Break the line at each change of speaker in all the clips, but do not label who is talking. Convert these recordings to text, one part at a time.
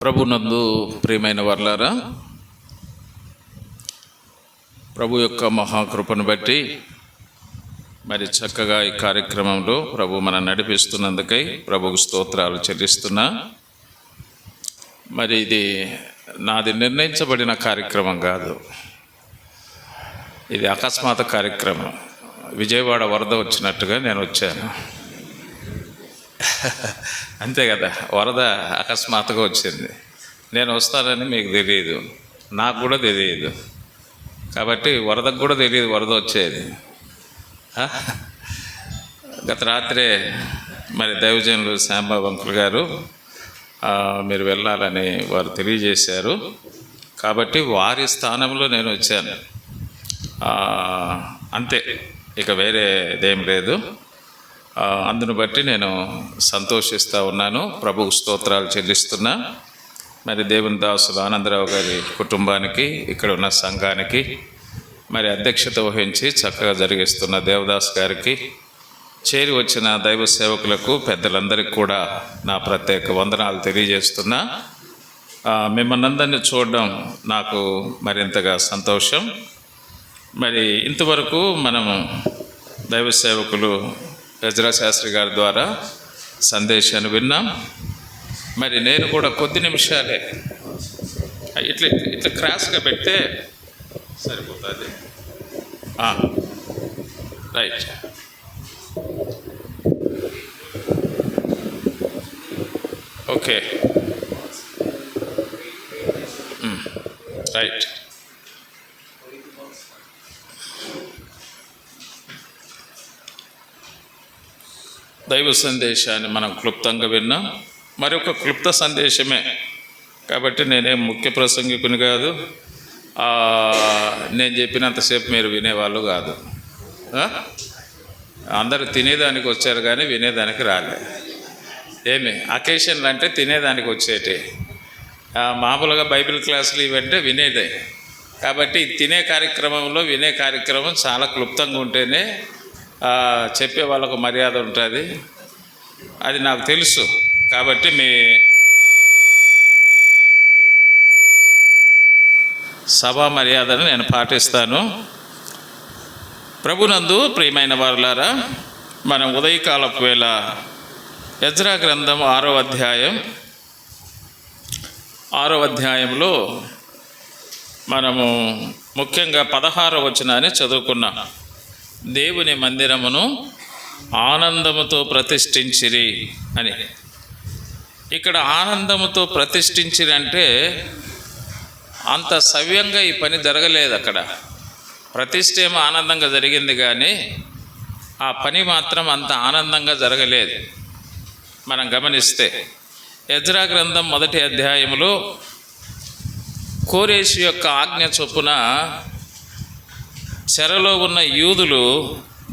ప్రభునందు ప్రియమైన వర్లారా, ప్రభు యొక్క మహాకృపను బట్టి మరి చక్కగా ఈ కార్యక్రమంలో ప్రభు మనం నడిపిస్తున్నందుకై ప్రభుకు స్తోత్రాలు చెల్లిస్తున్నా. మరి ఇది నాది నిర్ణయించబడిన కార్యక్రమం కాదు, ఇది అకస్మాత్ కార్యక్రమం. విజయవాడ వరద వచ్చినట్టుగా నేను వచ్చాను. అంతే కదా, వరద అకస్మాత్తుగా వచ్చింది. నేను వస్తానని మీకు తెలియదు, నాకు కూడా తెలియదు. కాబట్టి వరదకు కూడా తెలియదు వరద వచ్చేది. గత రాత్రే మరి దైవజనులు శ్యాంబాబు అంకుల్ గారు మీరు వెళ్ళాలని వారు తెలియజేశారు. కాబట్టి వారి స్థానంలో నేను వచ్చాను, అంతే, ఇక వేరేదేం లేదు. అందును బట్టి నేను సంతోషిస్తూ ఉన్నాను, ప్రభువు స్తోత్రాలు చెల్లిస్తున్నా. మరి దేవుని దాసులు ఆనందరావు గారి కుటుంబానికి, ఇక్కడ ఉన్న సంఘానికి, మరి అధ్యక్షత వహించి చక్కగా జరిగిస్తున్న దేవదాస్ గారికి, చేరి వచ్చిన దైవ సేవకులకు, పెద్దలందరికీ కూడా నా ప్రత్యేక వందనాలు తెలియజేస్తున్నా. మిమ్మల్ని అందరినీ చూడడం నాకు మరింతగా సంతోషం. మరి ఇంతవరకు మనము దైవ సేవకులు ఎజ్రా శాస్త్రి గారి ద్వారా సందేశాన్ని విన్నాం. మరి నేను కూడా కొద్ది నిమిషాలే ఇట్లా ఇట్లా క్రాస్గా పెడితే సరిపోతుంది. Right, okay, right. దైవ సందేశాన్ని మనం క్లుప్తంగా విన్నాం. మరొక క్లుప్త సందేశమే కాబట్టి నేనేం ముఖ్య ప్రసంగికుని కాదు, నేను చెప్పినంతసేపు మీరు వినేవాళ్ళు కాదు. అందరూ తినేదానికి వచ్చారు కానీ వినేదానికి రాలే. ఏమి అకేషన్లు అంటే తినేదానికి వచ్చేటి, మామూలుగా బైబిల్ క్లాసులు ఇవంటే వినేదే. కాబట్టి తినే కార్యక్రమంలో వినే కార్యక్రమం చాలా క్లుప్తంగా ఉంటేనే చెప్పే వాళ్ళకు మర్యాద ఉంటుంది, అది నాకు తెలుసు. కాబట్టి మీ సభా మర్యాదను నేను పాటిస్తాను. ప్రభునందు ప్రియమైన వారులారా, మనం ఉదయకాలపు వేళ ఎజ్రా గ్రంథం 6వ అధ్యాయంలో మనము ముఖ్యంగా 16వ వచనాన్ని చదువుకున్నాం. దేవుని మందిరమును ఆనందముతో ప్రతిష్ఠించిరి అని. ఇక్కడ ఆనందముతో ప్రతిష్ఠించిరి అంటే అంత సవ్యంగా ఈ పని జరగలేదు. అక్కడ ప్రతిష్ఠ ఏమో ఆనందంగా జరిగింది కానీ ఆ పని మాత్రం అంత ఆనందంగా జరగలేదు. మనం గమనిస్తే ఎజ్రా గ్రంథం 1వ అధ్యాయంలో కోరేషు యొక్క ఆజ్ఞ చొప్పున చెరలో ఉన్న యూదులు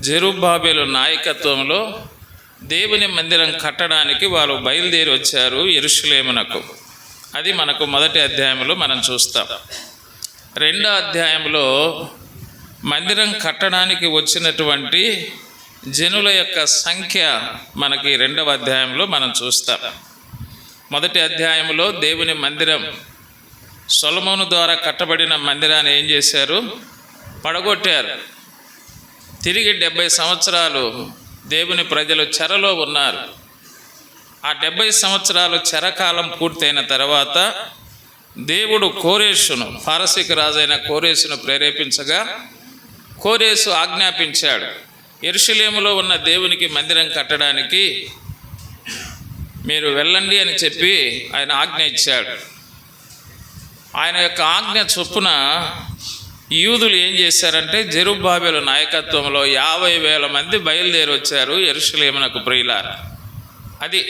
జెరుబ్బాబెలు నాయకత్వంలో దేవుని మందిరం కట్టడానికి వాళ్ళు బయలుదేరి వచ్చారు యెరూషలేమునకు. అది మనకు 1వ అధ్యాయంలో మనం చూస్తాం. 2వ అధ్యాయంలో మందిరం కట్టడానికి వచ్చినటువంటి జనుల యొక్క సంఖ్య మనకి 2వ అధ్యాయంలో మనం చూస్తాం. 1వ అధ్యాయంలో దేవుని మందిరం సొలొమోను ద్వారా కట్టబడిన మందిరాన్ని ఏం చేశారు? పడగొట్టారు. తిరిగి 70 సంవత్సరాలు దేవుని ప్రజలు చెరలో ఉన్నారు. ఆ 70 సంవత్సరాలు చెరకాలం పూర్తయిన తర్వాత దేవుడు కోరేషును, పారసీక రాజైన కోరేషును ప్రేరేపించగా కోరేషు ఆజ్ఞాపించాడు, యెరూషలేములో ఉన్న దేవునికి మందిరం కట్టడానికి మీరు వెళ్ళండి అని చెప్పి ఆయన ఆజ్ఞ ఇచ్చాడు. ఆయన యొక్క ఆజ్ఞ చొప్పున యూదులు ఏం చేశారంటే జెరుబ్బాబెలు నాయకత్వంలో 50,000 మంది బయలుదేరి వచ్చారు యెరూషలేమునకు. ప్రియులారా, అది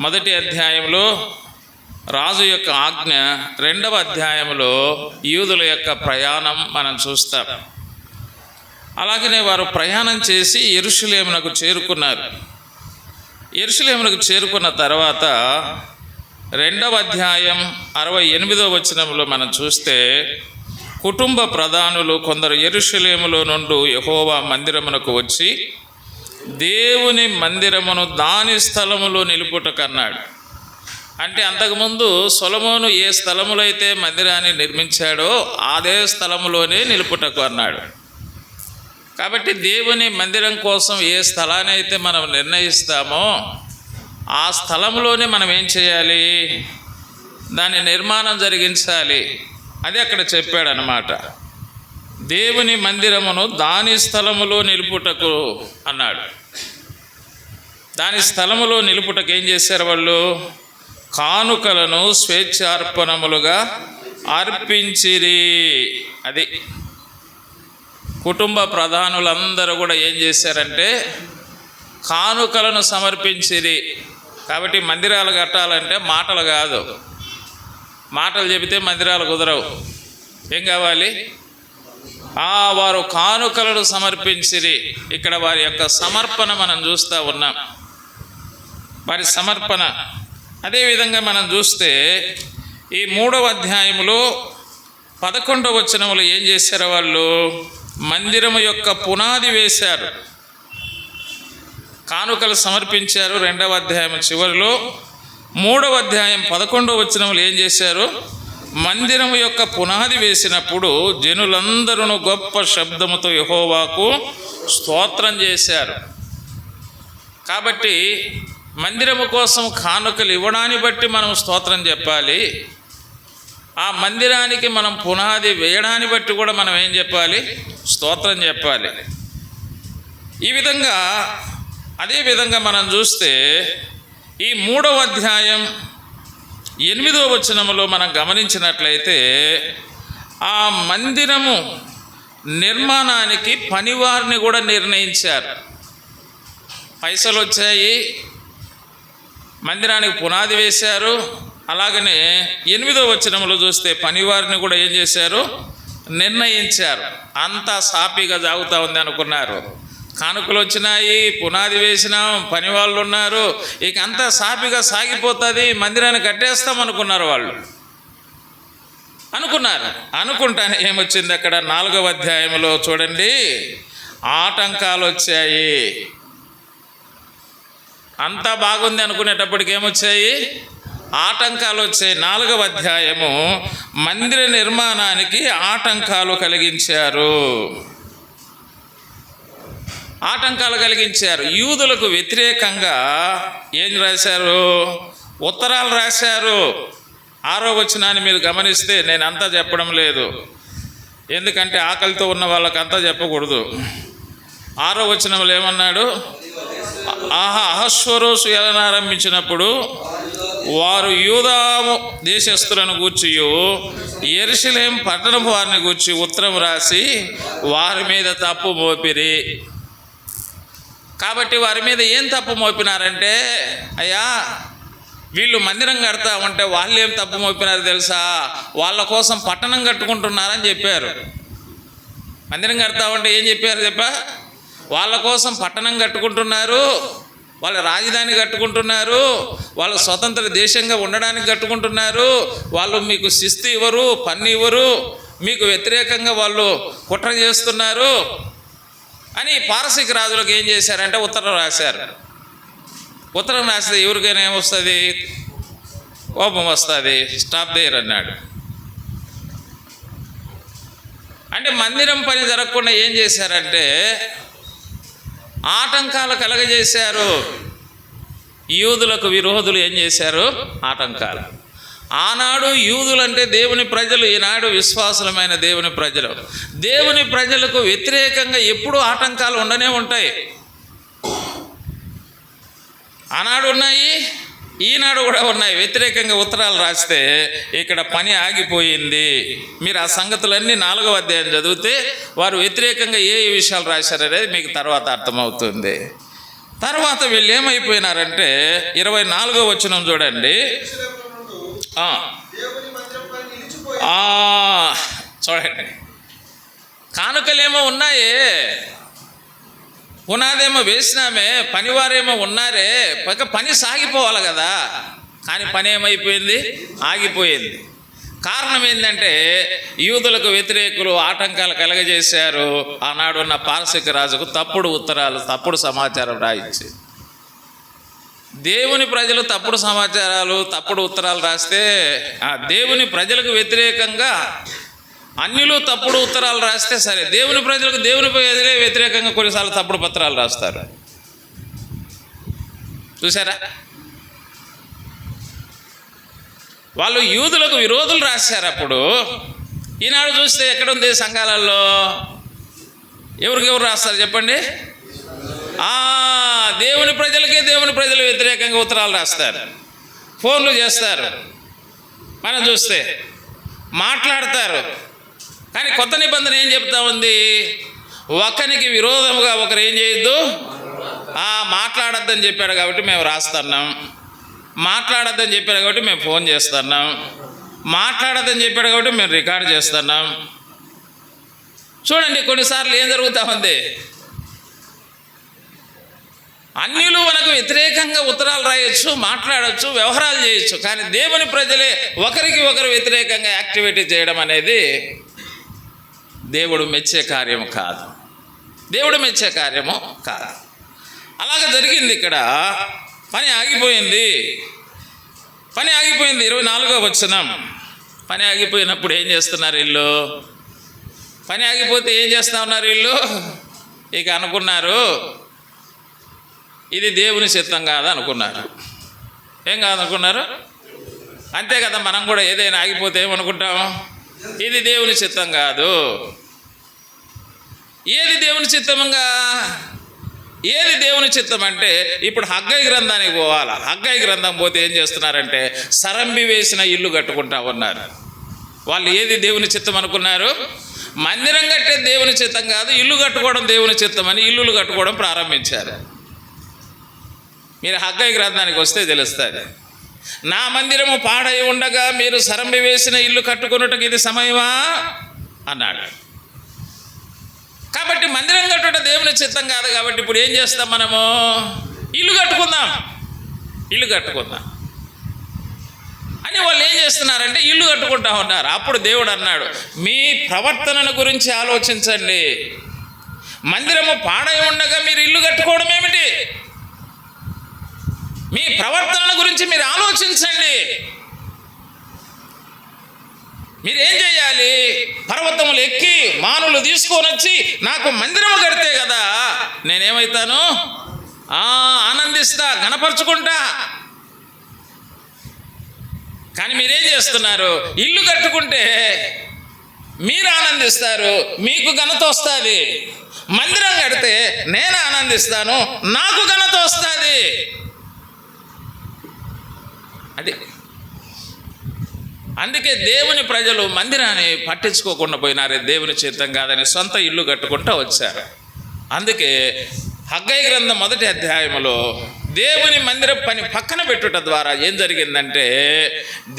1వ అధ్యాయంలో రాజు యొక్క ఆజ్ఞ. 2వ అధ్యాయంలో యూదుల యొక్క ప్రయాణం మనం చూస్తాం. అలాగనే వారు ప్రయాణం చేసి యెరూషలేమునకు చేరుకున్నారు. యెరూషలేమునకు చేరుకున్న తర్వాత 2వ అధ్యాయం 68వ వచనంలో మనం చూస్తే కుటుంబ ప్రధానులు కొందరు యెరూషలేములో నుండి యెహోవా మందిరమునకు వచ్చి దేవుని మందిరమును దాని స్థలములో నిలుపుటకన్నాడు. అంటే అంతకుముందు సొలొమోను ఏ స్థలములో అయితే మందిరాన్ని నిర్మించాడో అదే స్థలములోనే నిలుపుటకు అన్నాడు. కాబట్టి దేవుని మందిరం కోసం ఏ స్థలాన్ని అయితే మనం నిర్ణయిస్తామో ఆ స్థలంలోనే మనం ఏం చేయాలి, దాని నిర్మాణం జరిగించాలి. అది అక్కడ చెప్పాడనమాట. దేవుని మందిరమును దాని స్థలములో నిలుపుటకు అన్నాడు. దాని స్థలములో నిలుపుటకు ఏం చేశారు వాళ్ళు? కానుకలను స్వేచ్ఛార్పణములుగా అర్పించిరి. అది కుటుంబ ప్రధానులందరూ కూడా ఏం చేశారంటే కానుకలను సమర్పించిరి. కాబట్టి మందిరాలు కట్టాలంటే మాటలు కాదు, మాటలు చెబితే మందిరాలు కుదరవు. ఏం కావాలి? వారు కానుకలను సమర్పించిరి. ఇక్కడ వారి యొక్క సమర్పణ మనం చూస్తూ ఉన్నాం, వారి సమర్పణ. అదేవిధంగా మనం చూస్తే ఈ 3వ అధ్యాయంలో 11వ వచనములో ఏం చేశారు వాళ్ళు? మందిరము యొక్క పునాది వేశారు, కానుకలు సమర్పించారు. 2వ అధ్యాయం చివరిలో 3వ అధ్యాయం 11వ వచనములు ఏం చేశారు? మందిరము యొక్క పునాది వేసినప్పుడు జనులందరూ గొప్ప శబ్దముతో యెహోవాకు స్తోత్రం చేశారు. కాబట్టి మందిరము కోసం కానుకలు ఇవ్వడాన్ని బట్టి మనం స్తోత్రం చెప్పాలి. ఆ మందిరానికి మనం పునాది వేయడాన్ని బట్టి కూడా మనం ఏం చెప్పాలి? స్తోత్రం చెప్పాలి. ఈ విధంగా అదేవిధంగా మనం చూస్తే ఈ 3వ అధ్యాయం 8వ వచనములో మనం గమనించినట్లయితే ఆ మందిరము నిర్మాణానికి పనివారిని కూడా నిర్ణయించారు. పైసలు వచ్చాయి, మందిరానికి పునాది వేశారు. అలాగనే 8వ వచనంలో చూస్తే పనివారిని కూడా ఏం చేశారు? నిర్ణయించారు. అంతా సాఫీగా సాగుతూ ఉంది అనుకున్నారు. కానుకలు వచ్చినాయి, పునాది వేసినాం, పని వాళ్ళు ఉన్నారు, ఇక అంతా సాఫీగా సాగిపోతుంది, మందిరాన్ని కట్టేస్తాం అనుకున్నారు. వాళ్ళు అనుకుంటానే ఏమొచ్చింది అక్కడ 4వ అధ్యాయంలో చూడండి, ఆటంకాలు వచ్చాయి. అంతా బాగుంది అనుకునేటప్పటికి ఏమొచ్చాయి? ఆటంకాలు వచ్చాయి. 4వ అధ్యాయము మందిర నిర్మాణానికి ఆటంకాలు కలిగించారు. యూదులకు వ్యతిరేకంగా ఏం రాశారు? ఉత్తరాలు రాశారు. 6వ వచనాన్ని మీరు గమనిస్తే, నేను అంతా చెప్పడం లేదు, ఎందుకంటే ఆకలితో ఉన్న వాళ్ళకి అంతా చెప్పకూడదు. 6వ వచనంలో ఏమన్నాడు? అహష్వరోసు ఏలనారంభించినప్పుడు వారు యూదా దేశస్థులను గూర్చియు యెరూషలేము పట్టణపు వారిని గూర్చి ఉత్తరం రాసి వారి మీద తప్పు మోపిరి. కాబట్టి వారి మీద ఏం తప్పు మోపినారంటే, అయ్యా వీళ్ళు మందిరం కడతా ఉంటే వాళ్ళు ఏం తప్పు మోపినారు తెలుసా? వాళ్ళ కోసం పట్టణం కట్టుకుంటున్నారని చెప్పారు. మందిరం కడతా ఉంటే ఏం చెప్పారు? వాళ్ళ కోసం పట్టణం కట్టుకుంటున్నారు, వాళ్ళ రాజధాని కట్టుకుంటున్నారు, వాళ్ళు స్వతంత్ర దేశంగా ఉండడానికి కట్టుకుంటున్నారు, వాళ్ళు మీకు శిస్తు ఇవ్వరు, పన్ను ఇవ్వరు, మీకు వ్యతిరేకంగా వాళ్ళు కుట్ర చేస్తున్నారు అని పారసీక రాజులకు ఏం చేశారంటే ఉత్తరం రాశారు. ఉత్తరం రాస్తే ఎవరికైనా ఏమొస్తుంది? కోపం వస్తుంది. స్టాప్ దేర్ అన్నాడు. అంటే మందిరం పని జరగకుండా ఏం చేశారంటే ఆటంకాలు కలగజేశారు. యూదులకు విరోధులు ఏం చేశారు? ఆటంకాలు. ఆనాడు యూదులంటే దేవుని ప్రజలు, ఈనాడు విశ్వాసులమైన దేవుని ప్రజలు. దేవుని ప్రజలకు వ్యతిరేకంగా ఎప్పుడూ ఆటంకాలు ఉండనే ఉంటాయి. ఆనాడు ఉన్నాయి, ఈనాడు కూడా ఉన్నాయి. వ్యతిరేకంగా ఉత్తరాలు రాస్తే ఇక్కడ పని ఆగిపోయింది. మీరు ఆ సంగతులన్నీ 4వ అధ్యాయం చదివితే వారు వ్యతిరేకంగా ఏ విషయాలు రాశారనేది మీకు తర్వాత అర్థమవుతుంది. తర్వాత వీళ్ళు ఏమైపోయినారంటే 24వ వచనం చూడండి. చూడండి, కానుకలేమో ఉన్నాయే, పునాదేమో వేసినామే, పనివారేమో ఉన్నారే, పని సాగిపోవాలి కదా. కానీ పని ఏమైపోయింది? ఆగిపోయింది. కారణం ఏంటంటే యూదులకు వ్యతిరేకులు ఆటంకాలు కలగజేశారు. ఆనాడున్న పారసీక రాజుకు తప్పుడు ఉత్తరాలు, తప్పుడు సమాచారం రాయించి దేవుని ప్రజలు తప్పుడు సమాచారాలు, తప్పుడు ఉత్తరాలు రాస్తే ఆ దేవుని ప్రజలకు వ్యతిరేకంగా అన్యులు తప్పుడు ఉత్తరాలు రాస్తే సరే, దేవుని ప్రజలకు దేవుని ప్రజలే వ్యతిరేకంగా కొన్నిసార్లు తప్పుడు పత్రాలు రాస్తారు. చూసారా? వాళ్ళు యూదులకు విరోధులు రాశారు. అప్పుడు ఈనాడు చూస్తే ఎక్కడుంది సంఘాలలో? ఎవరికెవరు రాస్తారు చెప్పండి? దేవుని ప్రజలకే దేవుని ప్రజలు వ్యతిరేకంగా ఉత్తరాలు రాస్తారు, ఫోన్లు చేస్తారు, మనం చూస్తే మాట్లాడతారు. కానీ కొత్త నిబంధన ఏం చెప్తా ఉంది? ఒకరికి విరోధముగా ఒకరు ఏం చేయొద్దు, మాట్లాడొద్దని చెప్పాడు కాబట్టి మేము రాస్తున్నాం, మాట్లాడొద్దని చెప్పాడు కాబట్టి మేము ఫోన్ చేస్తున్నాం, మాట్లాడొద్దని చెప్పాడు కాబట్టి మేము రికార్డ్ చేస్తున్నాం. చూడండి కొన్నిసార్లు ఏం జరుగుతూ ఉంది. అన్యులు మనకు వ్యతిరేకంగా ఉత్తరాలు రాయొచ్చు, మాట్లాడచ్చు, వ్యవహారాలు చేయొచ్చు. కానీ దేవుని ప్రజలే ఒకరికి ఒకరు వ్యతిరేకంగా యాక్టివిటీ చేయడం అనేది దేవుడు మెచ్చే కార్యము కాదు. దేవుడు మెచ్చే కార్యము కాదు. అలాగ జరిగింది. ఇక్కడ పని ఆగిపోయింది. 24వ వచనం. పని ఆగిపోయినప్పుడు ఏం చేస్తున్నారు వీళ్ళు? పని ఆగిపోతే ఏం చేస్తూ ఉన్నారు వీళ్ళు? ఇక అనుకున్నారు ఇది దేవుని చిత్తం కాదు అనుకున్నారు. ఏం కాదనుకున్నారు? అంతే కదా, మనం కూడా ఏదైనా ఆగిపోతే ఏమనుకుంటాము? ఇది దేవుని చిత్తం కాదు. ఏది దేవుని చిత్తంగా? ఏది దేవుని చిత్తం అంటే ఇప్పుడు హగ్గై గ్రంథానికి పోవాలా. హగ్గై గ్రంథం పోతే ఏం చేస్తున్నారంటే సరంబి వేసిన ఇల్లు కట్టుకుంటా ఉన్నారు. వాళ్ళు ఏది దేవుని చిత్తం అనుకున్నారు? మందిరం కట్టే దేవుని చిత్తం కాదు, ఇల్లు కట్టుకోవడం దేవుని చిత్తం అని ఇల్లులు కట్టుకోవడం ప్రారంభించారు. మీరు హగ్గై గ్రంథానికి వస్తే తెలుస్తుంది. నా మందిరము పాడై ఉండగా మీరు సరంబి వేసిన ఇల్లు కట్టుకున్నట్టుకు ఇది సమయమా అన్నాడు. కాబట్టి మందిరం కట్టుట దేవుని చిత్తం కాదు. కాబట్టి ఇప్పుడు ఏం చేస్తాం మనము? ఇల్లు కట్టుకుందాం అని వాళ్ళు ఏం చేస్తున్నారంటే ఇల్లు కట్టుకుంటా ఉన్నారు. అప్పుడు దేవుడు అన్నాడు, మీ ప్రవర్తనను గురించి ఆలోచించండి. మందిరము పాడై ఉండగా మీరు ఇల్లు కట్టుకోవడం ఏమిటి? మీ ప్రవర్తన గురించి మీరు ఆలోచించండి. మీరేం చేయాలి? పర్వతములు ఎక్కి మానులు తీసుకొని వచ్చి నాకు మందిరము కడితే కదా నేనేమవుతాను? ఆనందిస్తా, గణపరుచుకుంటా. కానీ మీరేం చేస్తున్నారు? ఇల్లు కట్టుకుంటే మీరు ఆనందిస్తారు, మీకు ఘనత వస్తుంది. మందిరం కడితే నేను ఆనందిస్తాను, నాకు ఘనత వస్తుంది. అది అందుకే దేవుని ప్రజలు మందిరాన్ని పట్టించుకోకుండా పోయినారే, దేవుని చిత్తం కాదని సొంత ఇల్లు కట్టుకుంటూ వచ్చారు. అందుకే హగ్గై గ్రంథం 1వ అధ్యాయంలో దేవుని మందిర పని పక్కన పెట్టుట ద్వారా ఏం జరిగిందంటే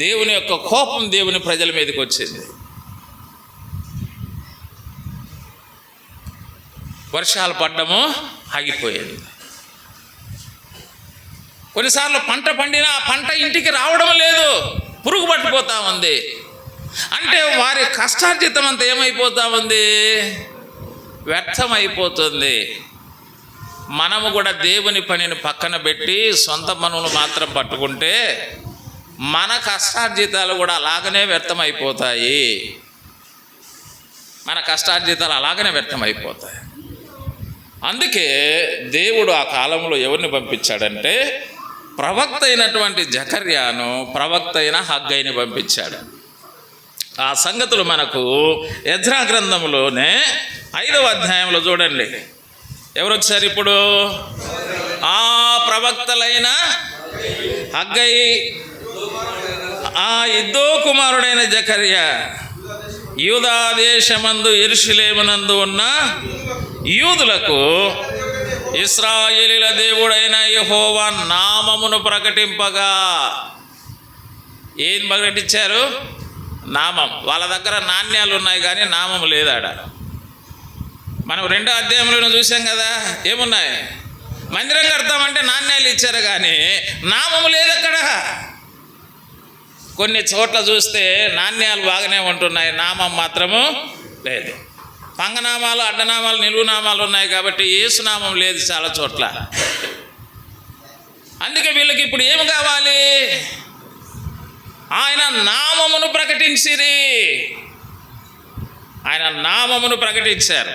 దేవుని యొక్క కోపం దేవుని ప్రజల మీదకి వచ్చింది. వర్షాలు పడ్డము ఆగిపోయింది. కొన్నిసార్లు పంట పండినా ఆ పంట ఇంటికి రావడం లేదు, పురుగు పట్టిపోతూ ఉంది. అంటే వారి కష్టార్జితం అంతా ఏమైపోతూ ఉంది? వ్యర్థమైపోతుంది. మనము కూడా దేవుని పనిని పక్కన పెట్టి సొంత పనులు మాత్రం పట్టుకుంటే మన కష్టార్జితాలు కూడా అలాగనే వ్యర్థమైపోతాయి. అందుకే దేవుడు ఆ కాలంలో ఎవరిని పంపించాడంటే ప్రవక్త అయినటువంటి జకర్యాను, ప్రవక్త అయిన హగ్గైని పంపించాడు. ఆ సంగతులు మనకు ఎజ్రా గ్రంథంలోనే 5వ అధ్యాయంలో చూడండి. ఎవరు వచ్చారు ఇప్పుడు? ఆ ప్రవక్తలైన హగ్గై, ఇద్దో కుమారుడైన జకర్యా, యూదా దేశమందు యెరూషలేమునందు ఉన్న యూదులకు ఇశ్రాయేలీల దేవుడైన యెహోవా నామమును ప్రకటింపగా. ఏం ప్రకటించారు? నామం. వాళ్ళ దగ్గర నాణ్యాలు ఉన్నాయి కానీ నామం లేదాడ. మనం 2వ అధ్యాయంలో చూసాం కదా, ఏమున్నాయి? మందిరం కడతామంటే నాణ్యాలు ఇచ్చారు కానీ నామము లేదు అక్కడ. కొన్ని చోట్ల చూస్తే నాణ్యాలు బాగానే ఉంటున్నాయి, నామం మాత్రము లేదు. పంగనామాలు, అడ్డనామాలు, నిలువునామాలు ఉన్నాయి కాబట్టి యేసునామం లేదు చాలా చోట్ల. అందుకే వీళ్ళకి ఇప్పుడు ఏమి కావాలి? ఆయన నామమును ప్రకటించిరి. ఆయన నామమును ప్రకటించారు.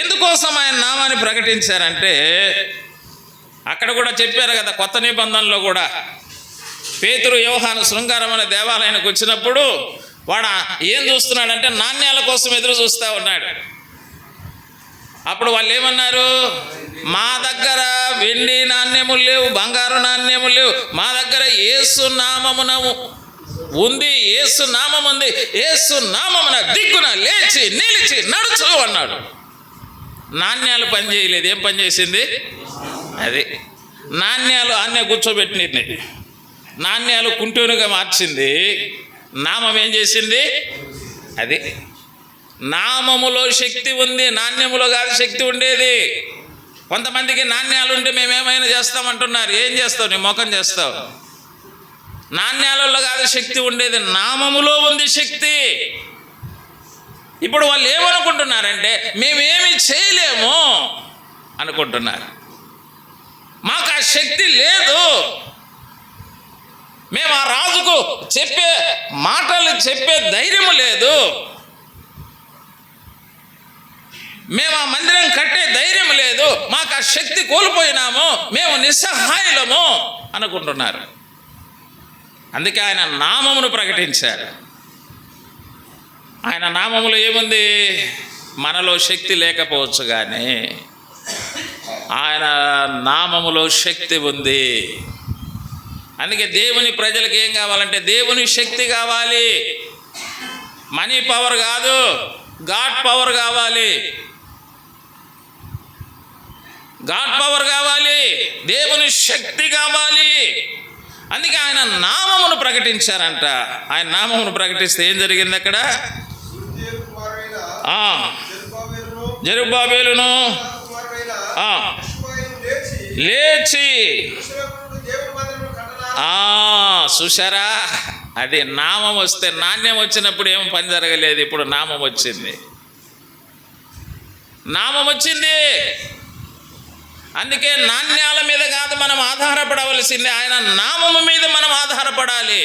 ఎందుకోసం ఆయన నామాన్ని ప్రకటించారంటే, అక్కడ కూడా చెప్పారు కదా, కొత్త నిబంధనలో కూడా పేతురు యోహాను శృంగారం అనే దేవాలయానికి వచ్చినప్పుడు వాడు ఏం చూస్తున్నాడంటే నాణ్యాల కోసం ఎదురు చూస్తూ ఉన్నాడు. అప్పుడు వాళ్ళు ఏమన్నారు? మా దగ్గర వెండి నాణ్యములు లేవు, బంగారు నాణ్యములు లేవు, మా దగ్గర యేసు నామమున ఉంది, యేసు నామం ఉంది, యేసు నామమున దిగ్గున లేచి నిలిచి నడుచు అన్నాడు. నాణ్యాలు పని చేయలేదు. ఏం పని చేసింది? అది నాణ్యాలు ఆన్నే కూర్చోబెట్టినది, నాణ్యాలు కుంటూనుగా మార్చింది, నామం ఏం చేసింది? అది నామములో శక్తి ఉంది, నాణ్యములో కాదు శక్తి ఉండేది. కొంతమందికి నాణ్యాలు ఉంటే మేమేమైనా చేస్తామంటున్నారు. ఏం చేస్తావు? నీ ముఖం చేస్తావు. నాణ్యాలలో కాదు శక్తి ఉండేది, నామములో ఉంది శక్తి. ఇప్పుడు వాళ్ళు ఏమనుకుంటున్నారంటే మేమేమి చేయలేము అనుకుంటున్నారు. మాకు ఆ శక్తి లేదు, మేము ఆ రాజుకు చెప్పే మాటలు చెప్పే ధైర్యం లేదు, మేము ఆ మందిరం కట్టే ధైర్యం లేదు, మాకు ఆ శక్తి కోల్పోయినాము, మేము నిస్సహాయులము అనుకుంటున్నారు. అందుకే ఆయన నామమును ప్రకటించారు. ఆయన నామములో ఏముంది? మనలో శక్తి లేకపోవచ్చు కానీ ఆయన నామములో శక్తి ఉంది. అందుకే దేవుని ప్రజలకు ఏం కావాలంటే దేవుని శక్తి కావాలి. మనీ పవర్ కాదు, గాడ్ పవర్ కావాలి. గాడ్ పవర్ కావాలి, దేవుని శక్తి కావాలి. అందుకే ఆయన నామమును ప్రకటించారంట. ఆయన నామమును ప్రకటిస్తే ఏం జరిగింది అక్కడ? జెరుబ్బాబెలును లేచి, చూశారా? అది నామం వస్తే, నాణ్యం వచ్చినప్పుడు ఏం పని జరగలేదు. ఇప్పుడు నామం వచ్చింది, నామం వచ్చింది. అందుకే నాణ్యాల మీద కాదు మనం ఆధారపడవలసింది, ఆయన నామము మీద మనం ఆధారపడాలి.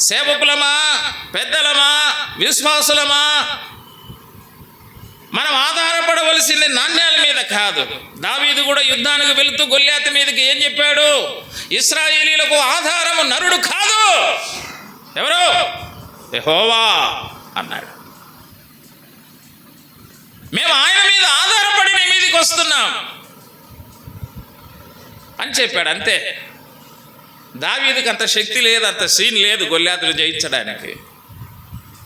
సేవకులమా, పెద్దలమా, విశ్వాసులమా, మనం ఆధారపడవలసింది నాణ్యాల మీద కాదు. దావీదు కూడా యుద్ధానికి వెళుతూ గొల్యాతు మీదకి ఏం చెప్పాడు? ఇశ్రాయేలీలకు ఆధారము నరుడు కాదు, ఎవరు? యెహోవా అన్నాడు. మేము ఆయన మీద ఆధారపడి మీ మీదకి వస్తున్నాం అని చెప్పాడు. అంతే. దావీదుకి అంత శక్తి లేదు, అంత సీన్ లేదు గొల్యాతును జయించడానికి.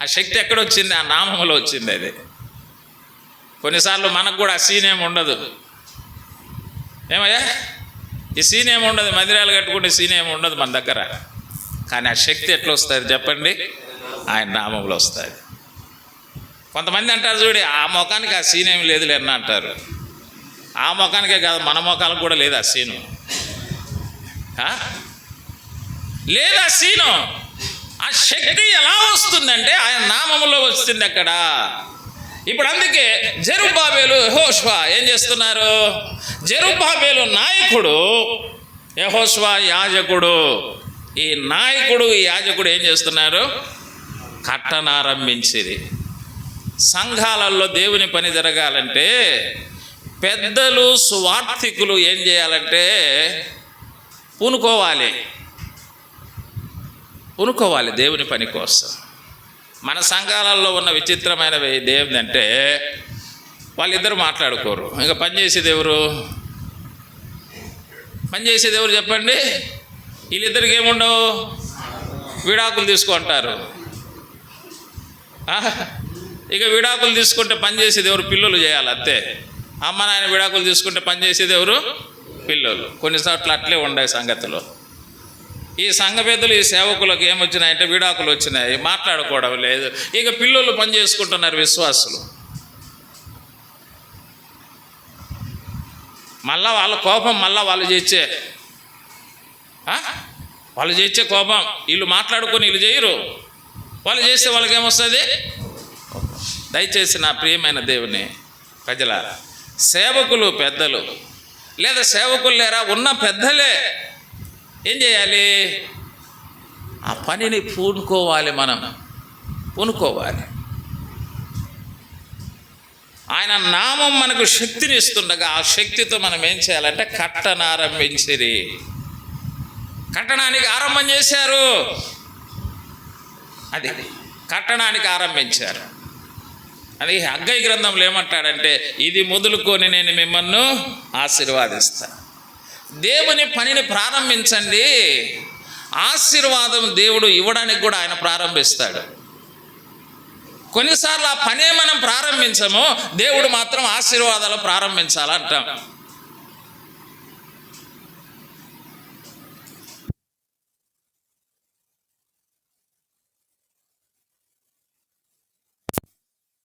ఆ శక్తి ఎక్కడొచ్చింది? ఆ నామములో వచ్చింది. అది కొన్నిసార్లు మనకు కూడా ఆ సీన్ ఏమి ఉండదు. ఏమయ్యా, ఈ సీన్ ఏమి ఉండదు, మందిరాలు కట్టుకుంటే సీన్ ఏమి ఉండదు మన దగ్గర. కానీ ఆ శక్తి ఎట్లా వస్తుంది చెప్పండి? ఆయన నామంలో వస్తుంది. కొంతమంది అంటారు చూడు, ఆ ముఖానికి ఆ సీన్ ఏమి లేదు లేన్న అంటారు. ఆ ముఖానికే కాదు, మన ముఖాలకు కూడా లేదు ఆ సీను. లేదా సీను. ఆ శక్తి ఎలా వస్తుందంటే ఆయన నామములో వస్తుంది అక్కడ. ఇప్పుడు అందుకే జెరుబ్బాబెలు, యెహోషువ ఏం చేస్తున్నారు? జెరుబ్బాబెలు నాయకుడు, యెహోషువ యాజకుడు. ఈ నాయకుడు, ఈ యాజకుడు ఏం చేస్తున్నారు? కట్టనారంభించిరి. సంఘాలలో దేవుని పని జరగాలంటే పెద్దలు, సువార్థికులు ఏం చేయాలంటే పూనుకోవాలి దేవుని పని కోసం. మన సంఘాలలో ఉన్న విచిత్రమైనవి ఏంటంటే వాళ్ళిద్దరు మాట్లాడుకోరు. ఇంకా పనిచేసేది ఎవరు? చెప్పండి. వీళ్ళిద్దరికి ఏముండవు, విడాకులు తీసుకుంటారు. ఇక విడాకులు తీసుకుంటే పనిచేసేది ఎవరు? పిల్లలు చేయాలి అంతే. అమ్మ నాయన విడాకులు తీసుకుంటే పనిచేసేది ఎవరు? పిల్లలు. కొన్నిసార్లు అట్లే ఉండే సంగతులు. ఈ సంఘ పెద్దలు, ఈ సేవకులకు ఏమొచ్చినాయంటే విడాకులు వచ్చినాయి, మాట్లాడుకోవడం లేదు. ఇక పిల్లలు పని చేసుకుంటున్నారు విశ్వాసులు. మళ్ళా వాళ్ళ కోపం, మళ్ళా వాళ్ళు చేసే కోపం. వీళ్ళు మాట్లాడుకొని వీళ్ళు చేయరు, వాళ్ళు చేస్తే వాళ్ళకి ఏమొస్తుంది? దయచేసి నా ప్రియమైన దేవుని ప్రజల, సేవకులు, పెద్దలు లేదా సేవకులు లేరా, ఉన్న పెద్దలే. ఏం చేయాలి? ఆ పనిని పూనుకోవాలి, మనం పూనుకోవాలి. ఆయన నామం మనకు శక్తిని ఇస్తుండగా ఆ శక్తితో మనం ఏం చేయాలంటే కట్టనారంభించిరి. కట్టడానికి ఆరంభం చేశారు, అది కట్టడానికి ఆరంభించారు. అది హగ్గయి గ్రంథంలో ఏమంటాడంటే, ఇది మొదలుకొని నేను మిమ్మల్ని ఆశీర్వాదిస్తాను. దేవుని పనిని ప్రారంభించండి, ఆశీర్వాదం దేవుడు ఇవ్వడానికి కూడా ఆయన ప్రారంభిస్తాడు. కొన్నిసార్లు ఆ పనే మనం ప్రారంభించము, దేవుడు మాత్రం ఆశీర్వాదాలు ప్రారంభించాలంటాం.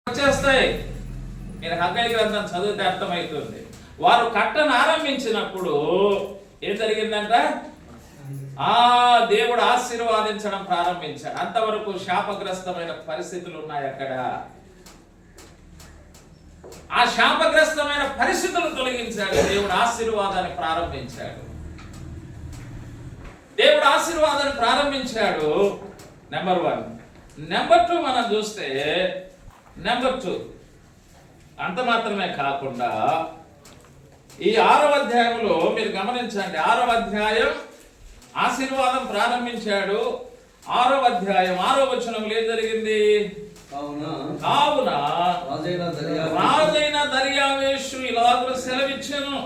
వచ్చేస్తాయి. మీరు హగ్గయి గ్రంథం చదివితే అర్థమవుతుంది. వారు కట్టను ఆరంభించినప్పుడు ఏం జరిగిందంట? దేవుడు ఆశీర్వాదించడం ప్రారంభించాడు. అంతవరకు శాపగ్రస్తమైన పరిస్థితులు ఉన్నాయి అక్కడ. ఆ శాపగ్రస్తమైన పరిస్థితులు తొలగించాడు, దేవుడు ఆశీర్వాదాన్ని ప్రారంభించాడు. దేవుడు ఆశీర్వాదాన్ని ప్రారంభించాడు. నెంబర్ 1. నెంబర్ 2 మనం చూస్తే, నెంబర్ 2 అంత మాత్రమే కాకుండా ఈ 6వ అధ్యాయంలో మీరు గమనించండి. 6వ అధ్యాయం ఆశీర్వాదం ప్రారంభించాడు. 6వ అధ్యాయం 6వ వచనంలో ఏం జరిగింది? కావున రాజైన దర్యావేషు ఇలాగూ సెలవిచ్చెను,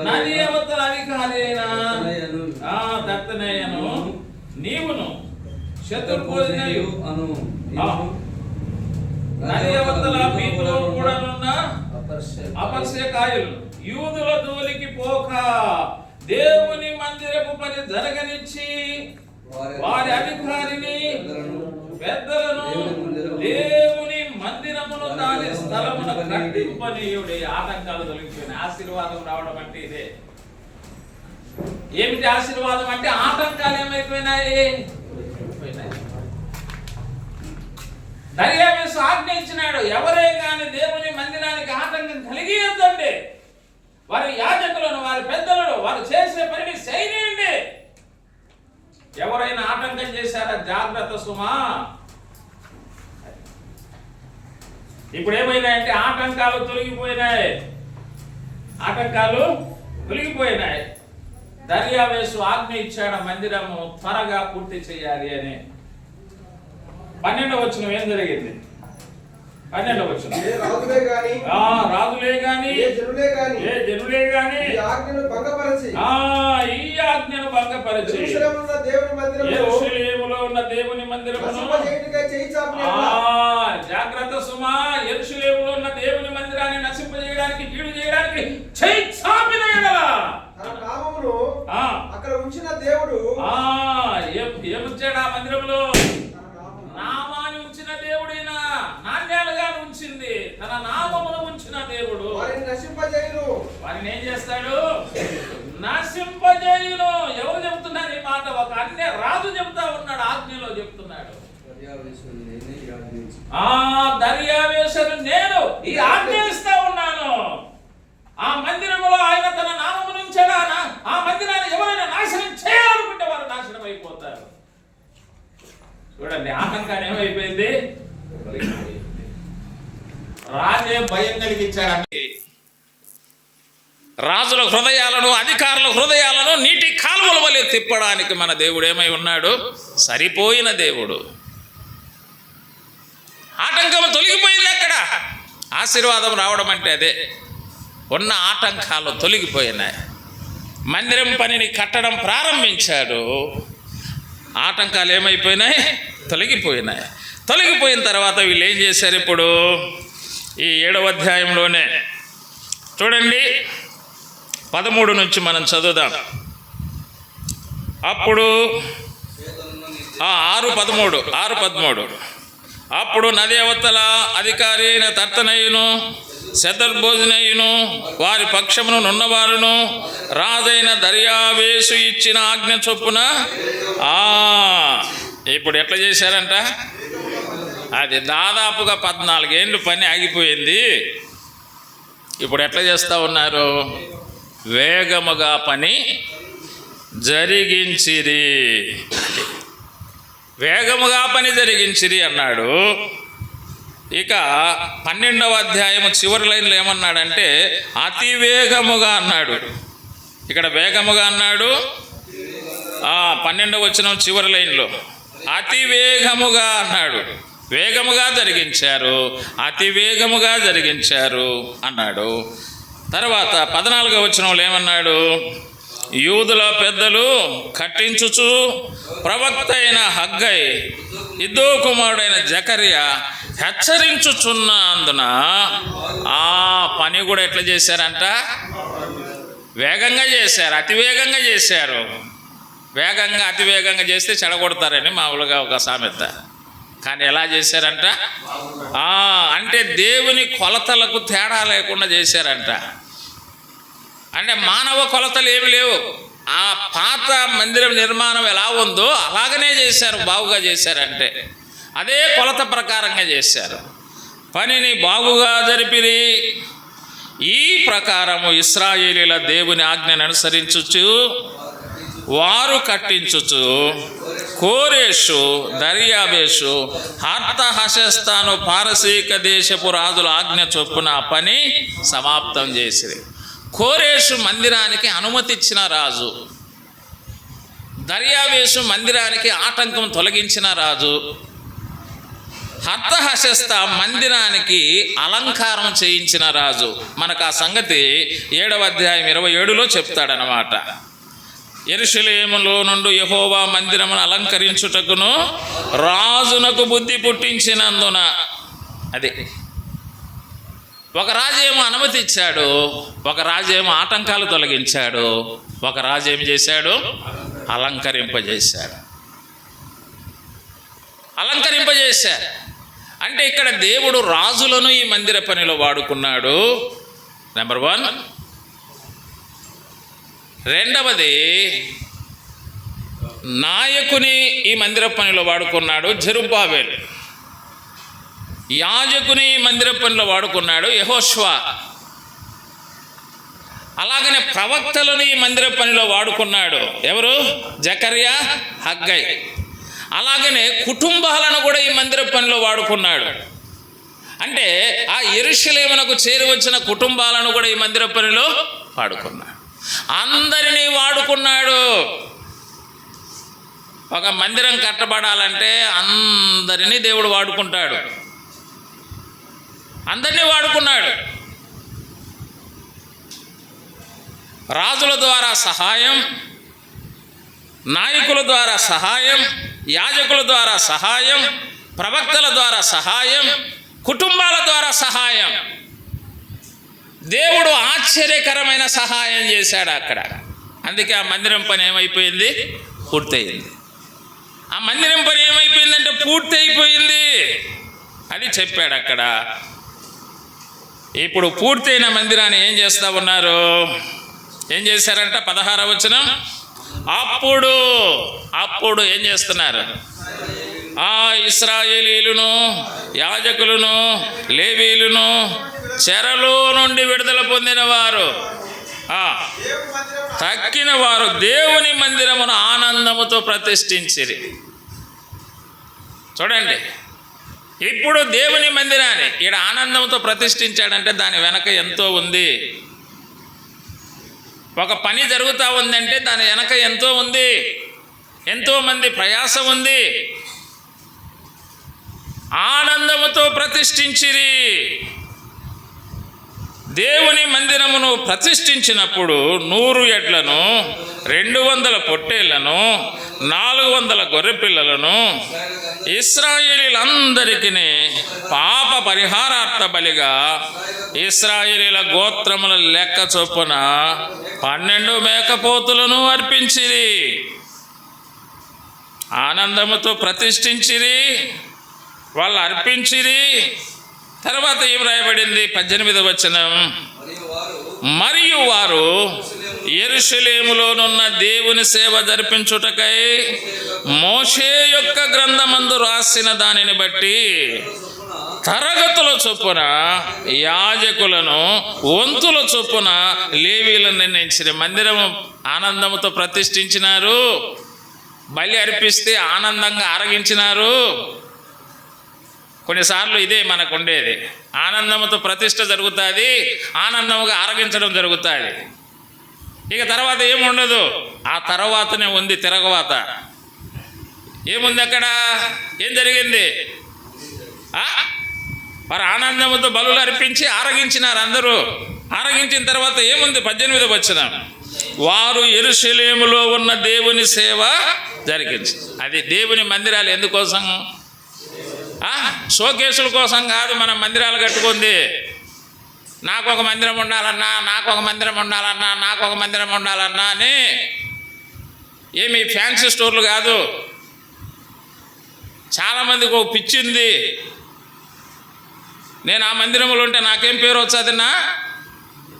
నది అవతల అధికారి అయిన దత్తనేయను నీవును శత్రుభోజనయు నది అవతల మీతో కూడానున్న అపర్శకాయులు యూదుల జోలికి పోక దేవుని మందిరపు పని జరగనిచ్చి వారి అధికారిని పెద్దలను దేవుని మందిరమును దాని స్థలమును కట్టింపనీయుడి. ఆటంకాలు తొలగిపోయినాయి. ఆశీర్వాదం రావడం అంటే ఇదే. ఏమిటి ఆశీర్వాదం అంటే? ఆటంకాలు ఏమైపోయినాయి? దర్యావేషు ఆజ్ఞయించినాడు, ఎవరే కానీ దేవుని మందిరానికి ఆటంకం కలిగియద్దండి. వారి యాజకులను, వారి పెద్దలను వారు చేసే పనిని చేయనియండి. ఎవరైనా ఆటంకం చేశారా జాగ్రత్త సుమా. ఇప్పుడు ఏమైనాయంటే ఆటంకాలు తొలగిపోయినాయి. ఆటంకాలు తొలగిపోయినాయి. దర్యావేషు ఆజ్ఞ ఇచ్చాడు, మందిరము త్వరగా పూర్తి చేయాలి అని. 12వ వచనం ఏం జరిగింది? 12వ వచనం, రాజులే గాని ఏ జనులే గాని ఈ ఆజ్ఞను భంగపరచి యెరూషలేములో ఉన్న దేవుని మందిరమును జాగ్రత్త సుమా, యెరూషలేములో ఉన్న దేవుని మందిరాన్ని నశింపజేయడానికి, కీడు చేయడానికి చెయ్యి చాపిన ఎడల
అక్కడ ఉంచిన దేవుడు
ఏముంచాడు? ఆ మందిరంలో నామాన్ని ఉంచిన దేవుడైనా, నాణ్యాలుగా ఉంచింది తన నామమును ఉంచిన దేవుడు.
వారిని నశింపజేయును.
వారిని ఏం చేస్తాడు? నశింపజేయును. ఎవరు చెబుతున్నారు ఈ మాట? ఒక అన్య రాజు చెబుతా ఉన్నాడు, ఆజ్ఞలో చెప్తున్నాడు. దర్యావేషును నేను ఈ ఆజ్ఞ ఇస్తా ఉన్నాను. ఆ మందిరములో ఆయన తన నామమును ఉంచాడు. ఆ మందిరాన్ని ఎవరైనా నాశనం చేయాలనుకుంటే వారు నాశనం అయిపోతారు. చూడండి, ఆటంకాన్ని ఏమైపోయింది? రాజే భయం కలిగించాడండి. రాజుల హృదయాలను, అధికారుల హృదయాలను నీటి కాలువల వలె తిప్పడానికి మన దేవుడు ఏమై ఉన్నాడు? సరిపోయిన దేవుడు. ఆటంకం తొలగిపోయింది. అక్కడ ఆశీర్వాదం రావడం అంటే అదే. ఉన్న ఆటంకాలు తొలగిపోయినాయి. మందిరం పనిని కట్టడం ప్రారంభించాడు. ఆటంకాలు ఏమైపోయినాయి? తొలగిపోయినాయి. తొలగిపోయిన తర్వాత వీళ్ళు ఏం చేశారు? ఇప్పుడు ఈ 7వ అధ్యాయంలోనే చూడండి, 13 నుంచి మనం చదువుదాం. అప్పుడు 6:13 అప్పుడు నది అవతల అధికారి అయిన తర్తనయును శతర్భోజనయును వారి పక్షమును నున్నవారును రాజైన దర్యావేషు ఇచ్చిన ఆజ్ఞ చొప్పున ఇప్పుడు ఎట్లా చేశారంట? అది దాదాపుగా 14 ఏళ్ళు పని ఆగిపోయింది. ఇప్పుడు ఎట్లా చేస్తూ ఉన్నారు? వేగముగా పని జరిగించిరి. వేగముగా పని జరిగించిరి అన్నాడు. ఇక 12వ అధ్యాయము చివరి లైన్లో ఏమన్నాడంటే అతి వేగముగా అన్నాడు. ఇక్కడ వేగముగా అన్నాడు. 12వ వచనం చివరి లైన్లో అతి వేగముగా అన్నాడు. వేగముగా జరిగించారు, అతి వేగముగా జరిగించారు అన్నాడు. తర్వాత 14వ వచనంలో ఏమన్నాడు? యూదుల పెద్దలు కట్టించుచు ప్రవక్త అయిన హగ్గై, ఇద్దో కుమారుడైన జకర్యా హెచ్చరించుచున్న అందున ఆ పని కూడా ఎట్లా చేశారంట? వేగంగా చేశారు, అతివేగంగా చేశారు. వేగంగా అతివేగంగా చేస్తే చెడగొడతారని మామూలుగా ఒక సామెత. కానీ ఎలా చేశారంట? అంటే దేవుని కొలతలకు తేడా లేకుండా చేశారంట. అంటే మానవ కొలతలు ఏమి లేవు. ఆ పాత మందిరం నిర్మాణం ఎలా ఉందో అలాగనే చేశారు, బాగుగా చేశారంటే అదే కొలత ప్రకారంగా చేశారు. పనిని బాగుగా జరిపిరి. ఈ ప్రకారము ఇశ్రాయేలీల దేవుని ఆజ్ఞను అనుసరించుచు వారు కట్టించుచు కోరేషు, దర్యాబేషు, హర్తహశస్తాను పారసీక దేశపు రాజుల ఆజ్ఞ చొప్పున ఆ పని సమాప్తం చేసిరి. కోరేషు మందిరానికి అనుమతి ఇచ్చిన రాజు, దర్యాబేషు మందిరానికి ఆటంకం తొలగించిన రాజు, హర్తహశస్త మందిరానికి అలంకారం చేయించిన రాజు. మనకు ఆ సంగతి 7వ అధ్యాయం 27లో చెప్తాడనమాట. యెరూషలేములో నుండి యెహోవా మందిరమును అలంకరించుటకును రాజునకు బుద్ధి పుట్టించినందున. అది ఒక రాజేమో అనుమతి ఇచ్చాడు, ఒక రాజేమో ఆటంకాలు తొలగించాడు, ఒక రాజు ఏమి చేశాడు? అలంకరింపజేశాడు. అలంకరింపజేశారు. అంటే ఇక్కడ దేవుడు రాజులను ఈ మందిర పనిలో వాడుకున్నాడు. నెంబర్ 1. రెండవది, నాయకుని ఈ మందిర పనిలో వాడుకున్నాడు జెరుబ్బాబెలు. యాజకుని మందిర పనిలో వాడుకున్నాడు యెహోషువ. అలాగనే ప్రవక్తలను ఈ మందిర పనిలో వాడుకున్నాడు ఎవరు? జకర్యా, హగ్గై. అలాగనే కుటుంబాలను కూడా ఈ మందిర పనిలో వాడుకున్నాడు. అంటే ఆ యెరూషలేమునకు చేరి వచ్చిన కుటుంబాలను కూడా ఈ మందిర పనిలో వాడుకున్నాడు. అందరినీ వాడుకున్నాడు. ఒక మందిరం కట్టబడాలంటే అందరినీ దేవుడు వాడుకుంటాడు. అందరినీ వాడుకున్నాడు. రాజుల ద్వారా సహాయం, నాయకుల ద్వారా సహాయం, యాజకుల ద్వారా సహాయం, ప్రవక్తల ద్వారా సహాయం, కుటుంబాల ద్వారా సహాయం. దేవుడు ఆశ్చర్యకరమైన సహాయం చేశాడు అక్కడ. అందుకే ఆ మందిరం పని ఏమైపోయింది? పూర్తయింది. ఆ మందిరం పని ఏమైపోయిందంటే పూర్తి అయిపోయింది. అది చెప్పాడు అక్కడ. ఇప్పుడు పూర్తయిన మందిరాన్ని ఏం చేస్తూ ఉన్నారు? ఏం చేశారంట? 16వ వచనం. అప్పుడు ఏం చేస్తున్నారు? ఆ ఇశ్రాయేలీయులను, యాజకులను, లేవీయులను చెరలో నుండి విడుదల పొందిన వారు, తక్కిన వారు దేవుని మందిరమును ఆనందముతో ప్రతిష్ఠించిరి. చూడండి, ఇప్పుడు దేవుని మందిరాన్ని ఈడ ఆనందంతో ప్రతిష్ఠించాడంటే దాని వెనక ఎంతో ఉంది. ఒక పని జరుగుతూ ఉందంటే దాని వెనక ఎంతో ఉంది, ఎంతోమంది ప్రయాసం ఉంది. ఆనందముతో ప్రతిష్ఠించిరి. దేవుని మందిరమును ప్రతిష్ఠించినప్పుడు 100 ఎడ్లను, 200 పొట్టేళ్లను, 400 గొర్రెపిల్లలను ఇశ్రాయేలీలందరికీ పాప పరిహారార్థ బలిగా ఇశ్రాయేలీల గోత్రముల లెక్క చొప్పున 12 మేకపోతులను అర్పించిరి. ఆనందముతో ప్రతిష్ఠించిరి, వాళ్ళు అర్పించిరి. తర్వాత ఏం రాయబడింది? 18వ వచనం. మరియు వారు యెరూషలేములోనున్న దేవుని సేవ జరిపించుటకై మోషే యొక్క గ్రంథమందు రాసిన దానిని బట్టి తరగతుల చొప్పున యాజకులను వంతుల చొప్పున లేవీలను నిర్ణయించిన మందిరం ఆనందముతో ప్రతిష్ఠించినారు. బలి అర్పిస్తే ఆనందంగా ఆరగించినారు. కొన్నిసార్లు ఇదే మనకు ఉండేది, ఆనందంతో ప్రతిష్ఠ జరుగుతుంది, ఆనందంగా ఆరగించడం జరుగుతుంది. ఇక తర్వాత ఏముండదు. ఆ తర్వాతనే ఉంది తిరగవాత. ఏముంది అక్కడ? ఏం జరిగింది? వారు ఆనందంతో బలులు అర్పించి ఆరగించినారు. అందరూ ఆరగించిన తర్వాత ఏముంది? 18వ వచనం, వారు యెరూషలేములో ఉన్న దేవుని సేవ జరిగించి. అది దేవుని మందిరాలు ఎందుకోసం? షోకేసుల కోసం కాదు. మనం మందిరాలు కట్టుకుంది నాకు ఒక మందిరం ఉండాలన్నా, నాకు ఒక మందిరం ఉండాలన్నా, నాకు ఒక మందిరం ఉండాలన్నా అని ఏమి ఫ్యాన్సీ స్టోర్లు కాదు. చాలామందికి ఒక పిచ్చింది, నేను ఆ మందిరంలో ఉంటే నాకేం పేరు వచ్చేదిన్నా,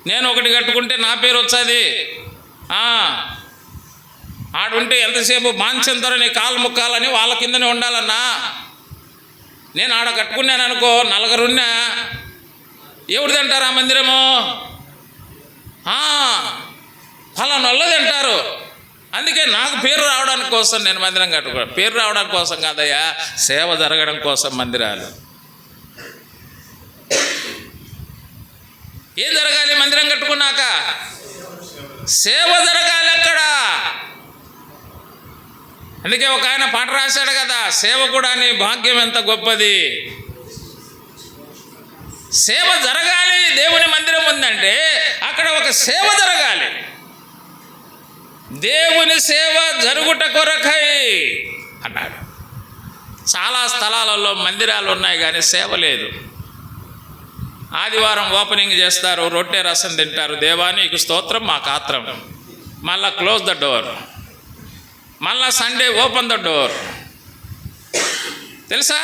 నేను ఒకటి కట్టుకుంటే నా పేరు వచ్చేది, ఆడుంటే ఎంతసేపు బాంచంతరని కాలు ముక్కాలని వాళ్ళ కిందనే ఉండాలన్నా, నేను ఆడ కట్టుకున్నాను అనుకో నలుగురున్నా ఎవరిది అంటారు ఆ మందిరము? ఫలానొల్లది అంటారు. అందుకే నాకు పేరు రావడానికి కోసం నేను మందిరం కట్టుకోను. పేరు రావడానికి కోసం కాదయ్యా, సేవ జరగడం కోసం మందిరాలు. ఏం జరగాలి? మందిరం కట్టుకున్నాక సేవ జరగాలి అక్కడ. అందుకే ఒక ఆయన పాట రాశాడు కదా, సేవకుడా నీ భాగ్యం ఎంత గొప్పది. సేవ జరగాలి. దేవుని మందిరం ఉందంటే అక్కడ ఒక సేవ జరగాలి. దేవుని సేవ జరుగుట కొరకై అన్నాడు. చాలా స్థలాలలో మందిరాలు ఉన్నాయి కానీ సేవ లేదు. ఆదివారం ఓపెనింగ్ చేస్తారు, రొట్టె రసం తింటారు, దేవా నీకు స్తోత్రం మా కాత్రం, మళ్ళా క్లోజ్ ద డోర్, మళ్ళా సండే ఓపెన్ ద డోర్. తెలుసా?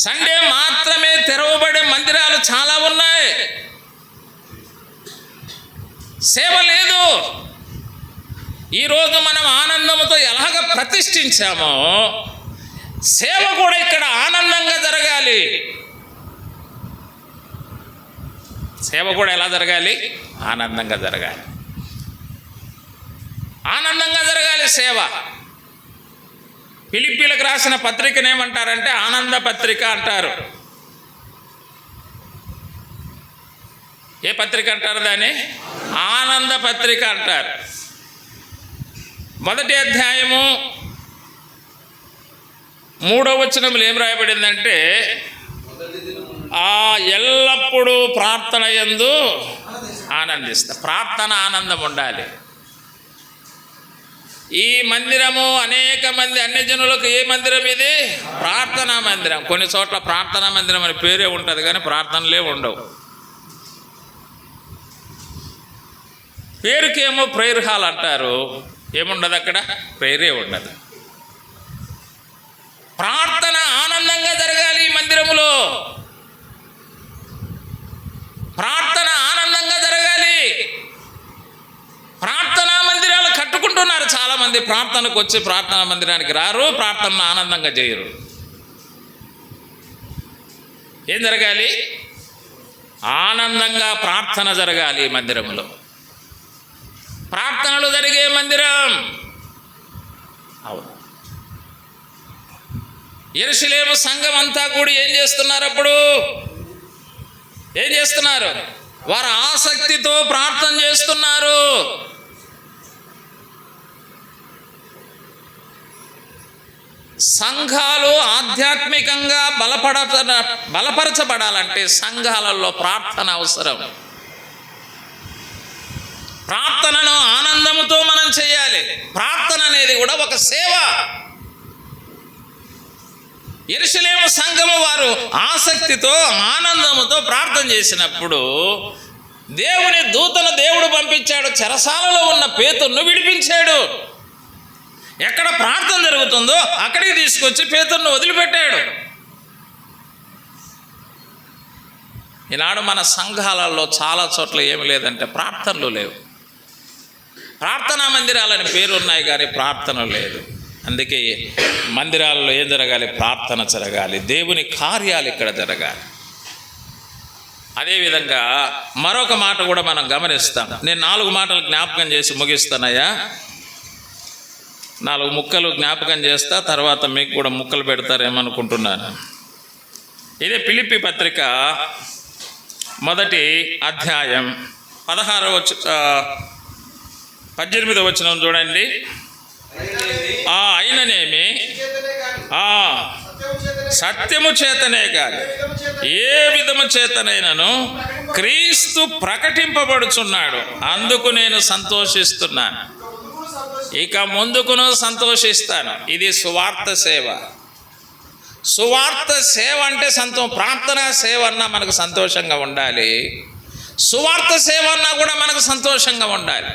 సండే మాత్రమే తెరవబడే మందిరాలు చాలా ఉన్నాయి. సేవ లేదు. ఈరోజు మనం ఆనందంతో ఎలాగ ప్రతిష్ఠించామో సేవ కూడా ఇక్కడ ఆనందంగా జరగాలి. సేవ కూడా ఎలా జరగాలి? ఆనందంగా జరగాలి. ఆనందంగా జరగాలి సేవ. ఫిలిప్పీలకు రాసిన పత్రికను ఏమంటారంటే ఆనంద పత్రిక అంటారు. ఏ పత్రిక అంటారు దాన్ని? ఆనంద పత్రిక అంటారు. 1వ అధ్యాయము 3వ వచనంలో ఏం రాయబడిందంటే, ఎల్లప్పుడూ ప్రార్థన యందు ఆనందిస్తా. ప్రార్థన ఆనందం ఉండాలి. ఈ మందిరము అనేక మంది అన్యజనులకు ఏ మందిరం ఇది? ప్రార్థనా మందిరం. కొన్ని చోట్ల ప్రార్థనా మందిరం అని పేరే ఉంటుంది కానీ ప్రార్థనలే ఉండవు. పేరుకేమో ప్రేయర్ హాల్ అంటారు, ఏముండదు అక్కడ? ప్రేయరే ఉండదు. ప్రార్థన ఆనందంగా జరగాలి ఈ మందిరములో. ప్రార్థన ఆనందంగా జరగాలి. ప్రార్థనా మందిరాలు కట్టుకుంటున్నారు చాలామంది. ప్రార్థనకు వచ్చి ప్రార్థనా మందిరానికి రారు, ప్రార్థనను ఆనందంగా చేయరు. ఏం జరగాలి? ఆనందంగా ప్రార్థన జరగాలి ఈ మందిరంలో. ప్రార్థనలు జరిగే మందిరం. అవును. యెరూషలేము సంఘం అంతా కూడా ఏం చేస్తున్నారు? అప్పుడు ఏం చేస్తున్నారు? వారు ఆసక్తితో ప్రార్థన చేస్తున్నారు. సంఘాలు ఆధ్యాత్మికంగా బలపరచబడాలంటే సంఘాలలో ప్రార్థన అవసరం. ప్రార్థనను ఆనందముతో మనం చేయాలి. ప్రార్థన అనేది కూడా ఒక సేవ. యెరూషలేము సంఘము వారు ఆసక్తితో ఆనందముతో ప్రార్థన చేసినప్పుడు దేవుని దూతను దేవుడు పంపించాడు. చెరసాలలో ఉన్న పేతురును విడిపించాడు. ఎక్కడ ప్రార్థన జరుగుతుందో అక్కడికి తీసుకొచ్చి పేతురును వదిలిపెట్టాడు. ఈనాడు మన సంఘాలలో చాలా చోట్ల ఏమి లేదంటే ప్రార్థనలు లేవు. ప్రార్థనా మందిరాలని పేరు ఉన్నాయి కానీ ప్రార్థన లేదు. అందుకే మందిరాల్లో ఏం జరగాలి? ప్రార్థన జరగాలి, దేవుని కార్యాలు ఇక్కడ జరగాలి. అదేవిధంగా మరొక మాట కూడా మనం గమనిస్తాం. నేను 4 మాటలు జ్ఞాపకం చేసి ముగిస్తానయ్యా. 4 ముక్కలు జ్ఞాపకం చేస్తా, తర్వాత మీకు కూడా ముక్కలు పెడతారేమనుకుంటున్నాను. ఇదే ఫిలిప్పీ పత్రిక 1వ అధ్యాయం 18వ వచనం చూడండి. అయిననేమి సత్యము చేతనే కాదు, ఏ విధము చేతనైనను క్రీస్తు ప్రకటింపబడుచున్నాడు, అందుకు నేను సంతోషిస్తున్నాను, ఇక ముందుకును సంతోషిస్తాను. ఇది సువార్త సేవ. సువార్త సేవ అంటే ప్రార్థనా సేవ అన్నా మనకు సంతోషంగా ఉండాలి, సువార్త సేవ అన్నా కూడా మనకు సంతోషంగా ఉండాలి.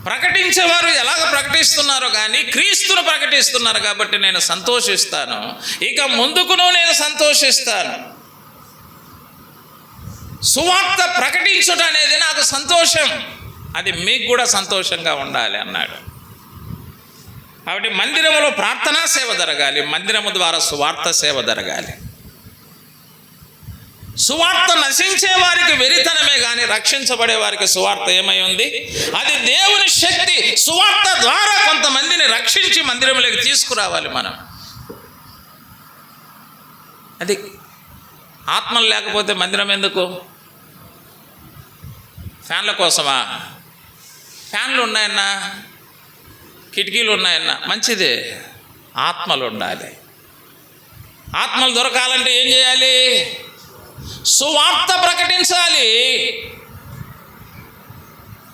ప్రకటించేవారు ఎలాగ ప్రకటిస్తున్నారో కానీ క్రీస్తును ప్రకటిస్తున్నారు కాబట్టి నేను సంతోషిస్తాను, ఇక ముందుకును నేను సంతోషిస్తాను. సువార్త ప్రకటించుట అనేది నాకు సంతోషం, అది మీకు కూడా సంతోషంగా ఉండాలి అన్నాడు. కాబట్టి మందిరములో ప్రార్థనా సేవ జరగాలి, మందిరము ద్వారా సువార్త సేవ జరగాలి. సువార్త నశించే వారికి వెరితనమే కానీ రక్షించబడే వారికి సువార్త ఏమై ఉంది? అది దేవుని శక్తి. సువార్త ద్వారా కొంతమందిని రక్షించి మందిరంలోకి తీసుకురావాలి మనం. అది ఆత్మలు లేకపోతే మందిరం ఎందుకు? ఫ్యాన్ల కోసమా? ఫ్యాన్లు ఉన్నాయన్నా, కిటికీలు ఉన్నాయన్నా మంచిదే, ఆత్మలు ఉండాలి. ఆత్మలు దొరకాలంటే ఏం చేయాలి? సువార్త ప్రకటించాలి.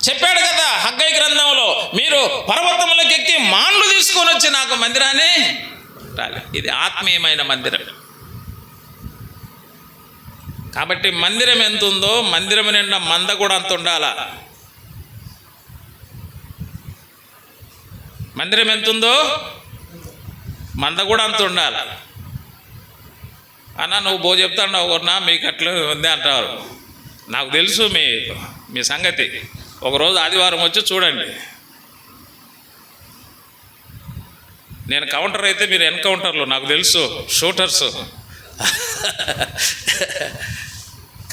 చెప్పాడు కదా హగ్గయి గ్రంథంలో, మీరు పర్వతములకు ఎక్కి మాండ్లు తీసుకొని వచ్చి నాకు మందిరాన్ని కట్టాలి. ఇది ఆత్మీయమైన మందిరం. కాబట్టి మందిరం ఎంత ఉందో మందిరం నిండా మంద కూడా అంత ఉండాలా. మందిరం ఎంత ఉందో మంద కూడా అంత ఉండాలి. అన్న నువ్వు చెప్తావు కొన్నా మీకు అట్లా ఉంది అంటారు. నాకు తెలుసు మీ సంగతి. ఒకరోజు ఆదివారం వచ్చి చూడండి. నేను కౌంటర్ అయితే మీరు ఎన్కౌంటర్లు, నాకు తెలుసు, షూటర్స్.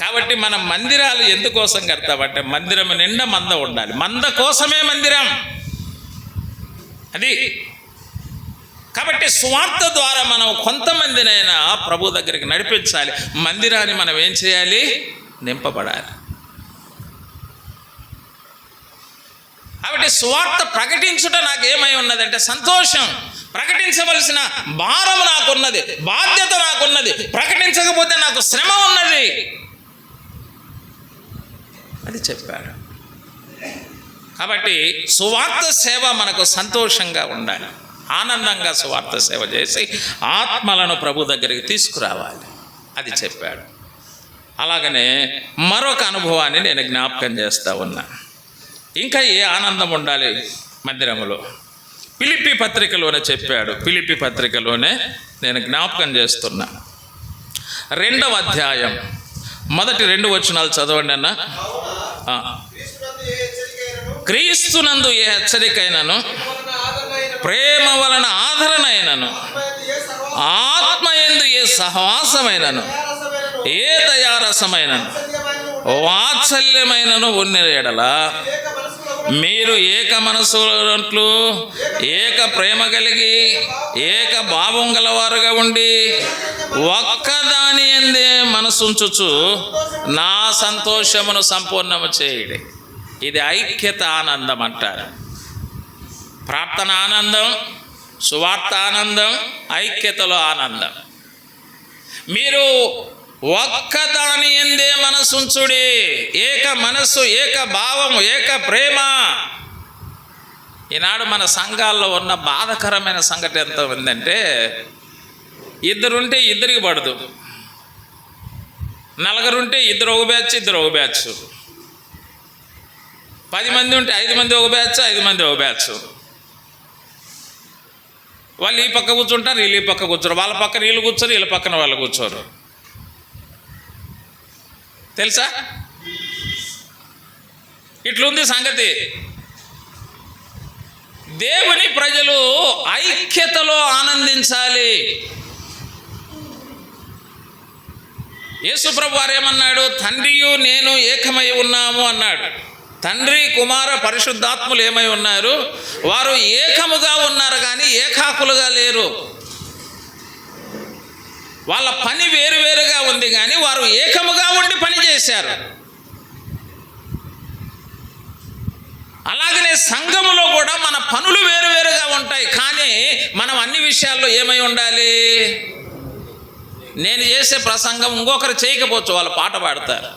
కాబట్టి మనం మందిరాలు ఎందుకోసం కడతామంటే మందిరం నిండా మంద ఉండాలి. మంద కోసమే మందిరం అది. కాబట్టి సువార్త ద్వారా మనం కొంతమందినైనా ప్రభు దగ్గరికి నడిపించాలి. మందిరాన్ని మనం ఏం చేయాలి? నింపబడాలి. కాబట్టి సువార్త ప్రకటించుట నాకేమై ఉన్నదంటే సంతోషం. ప్రకటించవలసిన భారం నాకున్నది, బాధ్యత నాకున్నది. ప్రకటించకపోతే నాకు శ్రమ ఉన్నది. అది చెప్పాడు. కాబట్టి సువార్త సేవ మనకు సంతోషంగా ఉండాలి, ఆనందంగా సువార్త సేవ చేసి ఆత్మలను ప్రభు దగ్గరికి తీసుకురావాలి. అది చెప్పాడు. అలాగనే మరొక అనుభవాన్ని నేను జ్ఞాపకం చేస్తూ ఉన్నా. ఇంకా ఏ ఆనందం ఉండాలి మందిరములో? ఫిలిప్పీ పత్రికలోనే చెప్పాడు. ఫిలిప్పీ పత్రికలోనే నేను జ్ఞాపకం చేస్తున్నా. 2వ అధ్యాయం మొదటి 2 వచనాలు చదవండి అన్న. క్రీస్తునందు ఏ హెచ్చరికైనను, ప్రేమ వలన ఆదరణ అయినను, ఆత్మయందు ఏ సహవాసమైనను, ఏ దయారసమైనను, వాత్సల్యమైనను ఉన్న ఎడల మీరు ఏక మనసులు, ఏక ప్రేమ కలిగి, ఏక భావం గలవారుగా ఉండి ఒక్కదాని యందే మనసుంచుచు నా సంతోషమును సంపూర్ణము చేయడి. ఇది ఐక్యత ఆనందం అంటారు. ప్రార్థన ఆనందం, సువార్త ఆనందం, ఐక్యతలో ఆనందం. మీరు ఒక్కదాని యందే మనసుంచుడి. ఏక మనస్సు, ఏక భావం, ఏక ప్రేమ. ఈనాడు మన సంఘాల్లో ఉన్న బాధకరమైన సంగతి ఎంత ఉందంటే, ఇద్దరుంటే ఇద్దరికి పడదు, నలుగురుంటే ఇద్దరు ఒక బ్యాచ్, ఇద్దరు ఒక బ్యాచ్, 10 మంది ఉంటే 5 మంది ఒక బ్యాచ్, 5 మంది ఒక బ్యాచ్. వాళ్ళు ఈ పక్క కూర్చుంటారు, వీళ్ళు ఈ పక్క కూర్చోరు, వాళ్ళ పక్కన వీళ్ళు కూర్చోరు, వీళ్ళ పక్కన వాళ్ళు కూర్చోరు. తెలుసా? ఇట్లుంది సంగతి. దేవుని ప్రజలు ఐక్యతలో ఆనందించాలి. యేసుప్రభు వారు ఏమన్నాడు? తండ్రియు నేను ఏకమై ఉన్నాము అన్నాడు. తండ్రి, కుమార, పరిశుద్ధాత్ములు ఏమై ఉన్నారు? వారు ఏకముగా ఉన్నారు కానీ ఏకాకులుగా లేరు. వాళ్ళ పని వేరువేరుగా ఉంది కానీ వారు ఏకముగా ఉండి పని చేశారు. అలాగనే సంఘములో కూడా మన పనులు వేరువేరుగా ఉంటాయి కానీ మనం అన్ని విషయాల్లో ఏమై ఉండాలి? నేను చేసే ప్రసంగం ఇంకొకరు చేయకపోవచ్చు, వాళ్ళు పాట పాడతారు.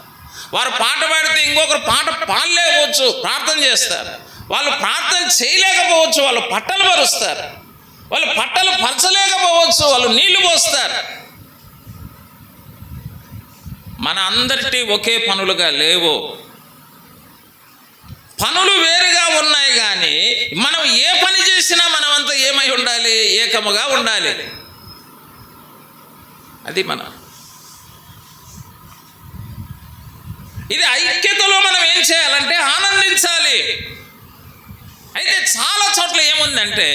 వారు పాట పాడితే ఇంకొకరు పాట పాడలేకపోవచ్చు, ప్రార్థన చేస్తారు. వాళ్ళు ప్రార్థన చేయలేకపోవచ్చు, వాళ్ళు పట్టలు పరుస్తారు. వాళ్ళు పట్టలు పరచలేకపోవచ్చు, వాళ్ళు నీళ్లు పోస్తారు. మన అందరికీ ఒకే పనులుగా లేవు, పనులు వేరుగా ఉన్నాయి కానీ మనం ఏ పని చేసినా మనమంతా ఏమై ఉండాలి? ఏకముగా ఉండాలి. అది ఇది ఐక్యతలో మనం ఏం చేయాలంటే ఆనందించాలి. అయితే చాలా చోట్ల ఏముందంటే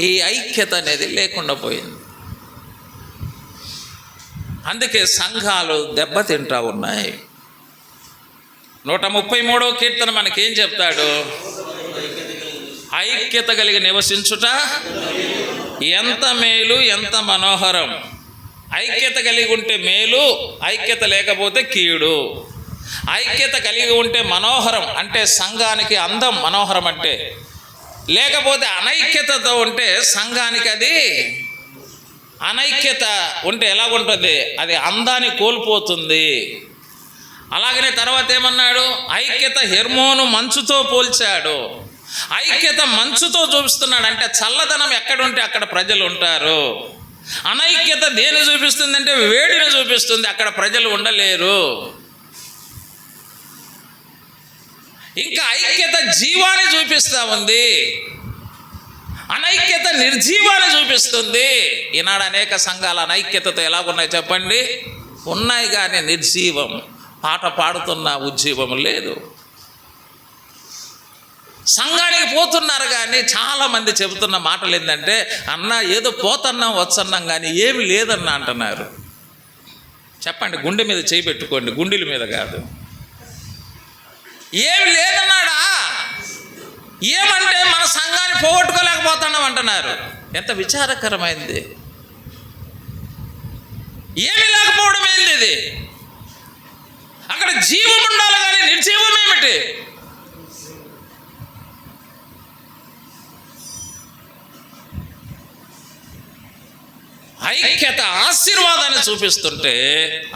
ఈ ఐక్యత అనేది లేకుండా పోయింది. అందుకే సంఘాలు దెబ్బతింటా ఉన్నాయి. 133వ కీర్తన మనకేం చెప్తాడు? ఐక్యత కలిగి నివసించుట ఎంత మేలు, ఎంత మనోహరం. ఐక్యత కలిగి ఉంటే మేలు, ఐక్యత లేకపోతే కీడు. ఐక్యత కలిగి ఉంటే మనోహరం, అంటే సంఘానికి అందం మనోహరం అంటే. లేకపోతే అనైక్యతతో ఉంటే సంఘానికి అది అనైక్యత ఉంటే ఎలాగుంటుంది? అది అందాన్ని కోల్పోతుంది. అలాగనే తర్వాత ఏమన్నాడు? ఐక్యత హెర్మోను మంచుతో పోల్చాడు. ఐక్యత మంచుతో చూపిస్తున్నాడు, అంటే చల్లదనం ఎక్కడుంటే అక్కడ ప్రజలు ఉంటారు. అనైక్యత దేని చూపిస్తుంది అంటే వేడిని చూపిస్తుంది, అక్కడ ప్రజలు ఉండలేరు. ఇంకా ఐక్యత జీవాన్ని చూపిస్తూ ఉంది, అనైక్యత నిర్జీవాన్ని చూపిస్తుంది. ఈనాడు అనేక సంఘాలు అనైక్యతతో ఎలాగున్నాయి చెప్పండి? ఉన్నాయి కానీ నిర్జీవం, పాట పాడుతున్న ఉజ్జీవం లేదు. సంఘానికి పోతున్నారు కానీ చాలామంది చెబుతున్న మాటలు ఏంటంటే, అన్న ఏదో పోతున్నాం వచ్చన్నాం కానీ ఏమి లేదన్నా అంటున్నారు. చెప్పండి, గుండె మీద చేయి పెట్టుకోండి, గుండెల మీద కాదు. ఏమి లేదన్నాడా? ఏమంటే మన సంఘాన్ని పోగొట్టుకోలేకపోతున్నాం అంటున్నారు. ఎంత విచారకరమైంది! ఏమి లేకపోవడం ఏంది ఇది? అక్కడ జీవం ఉండాలి కానీ నిర్జీవం ఏమిటి? ఐక్యత ఆశీర్వాదాన్ని చూపిస్తుంటే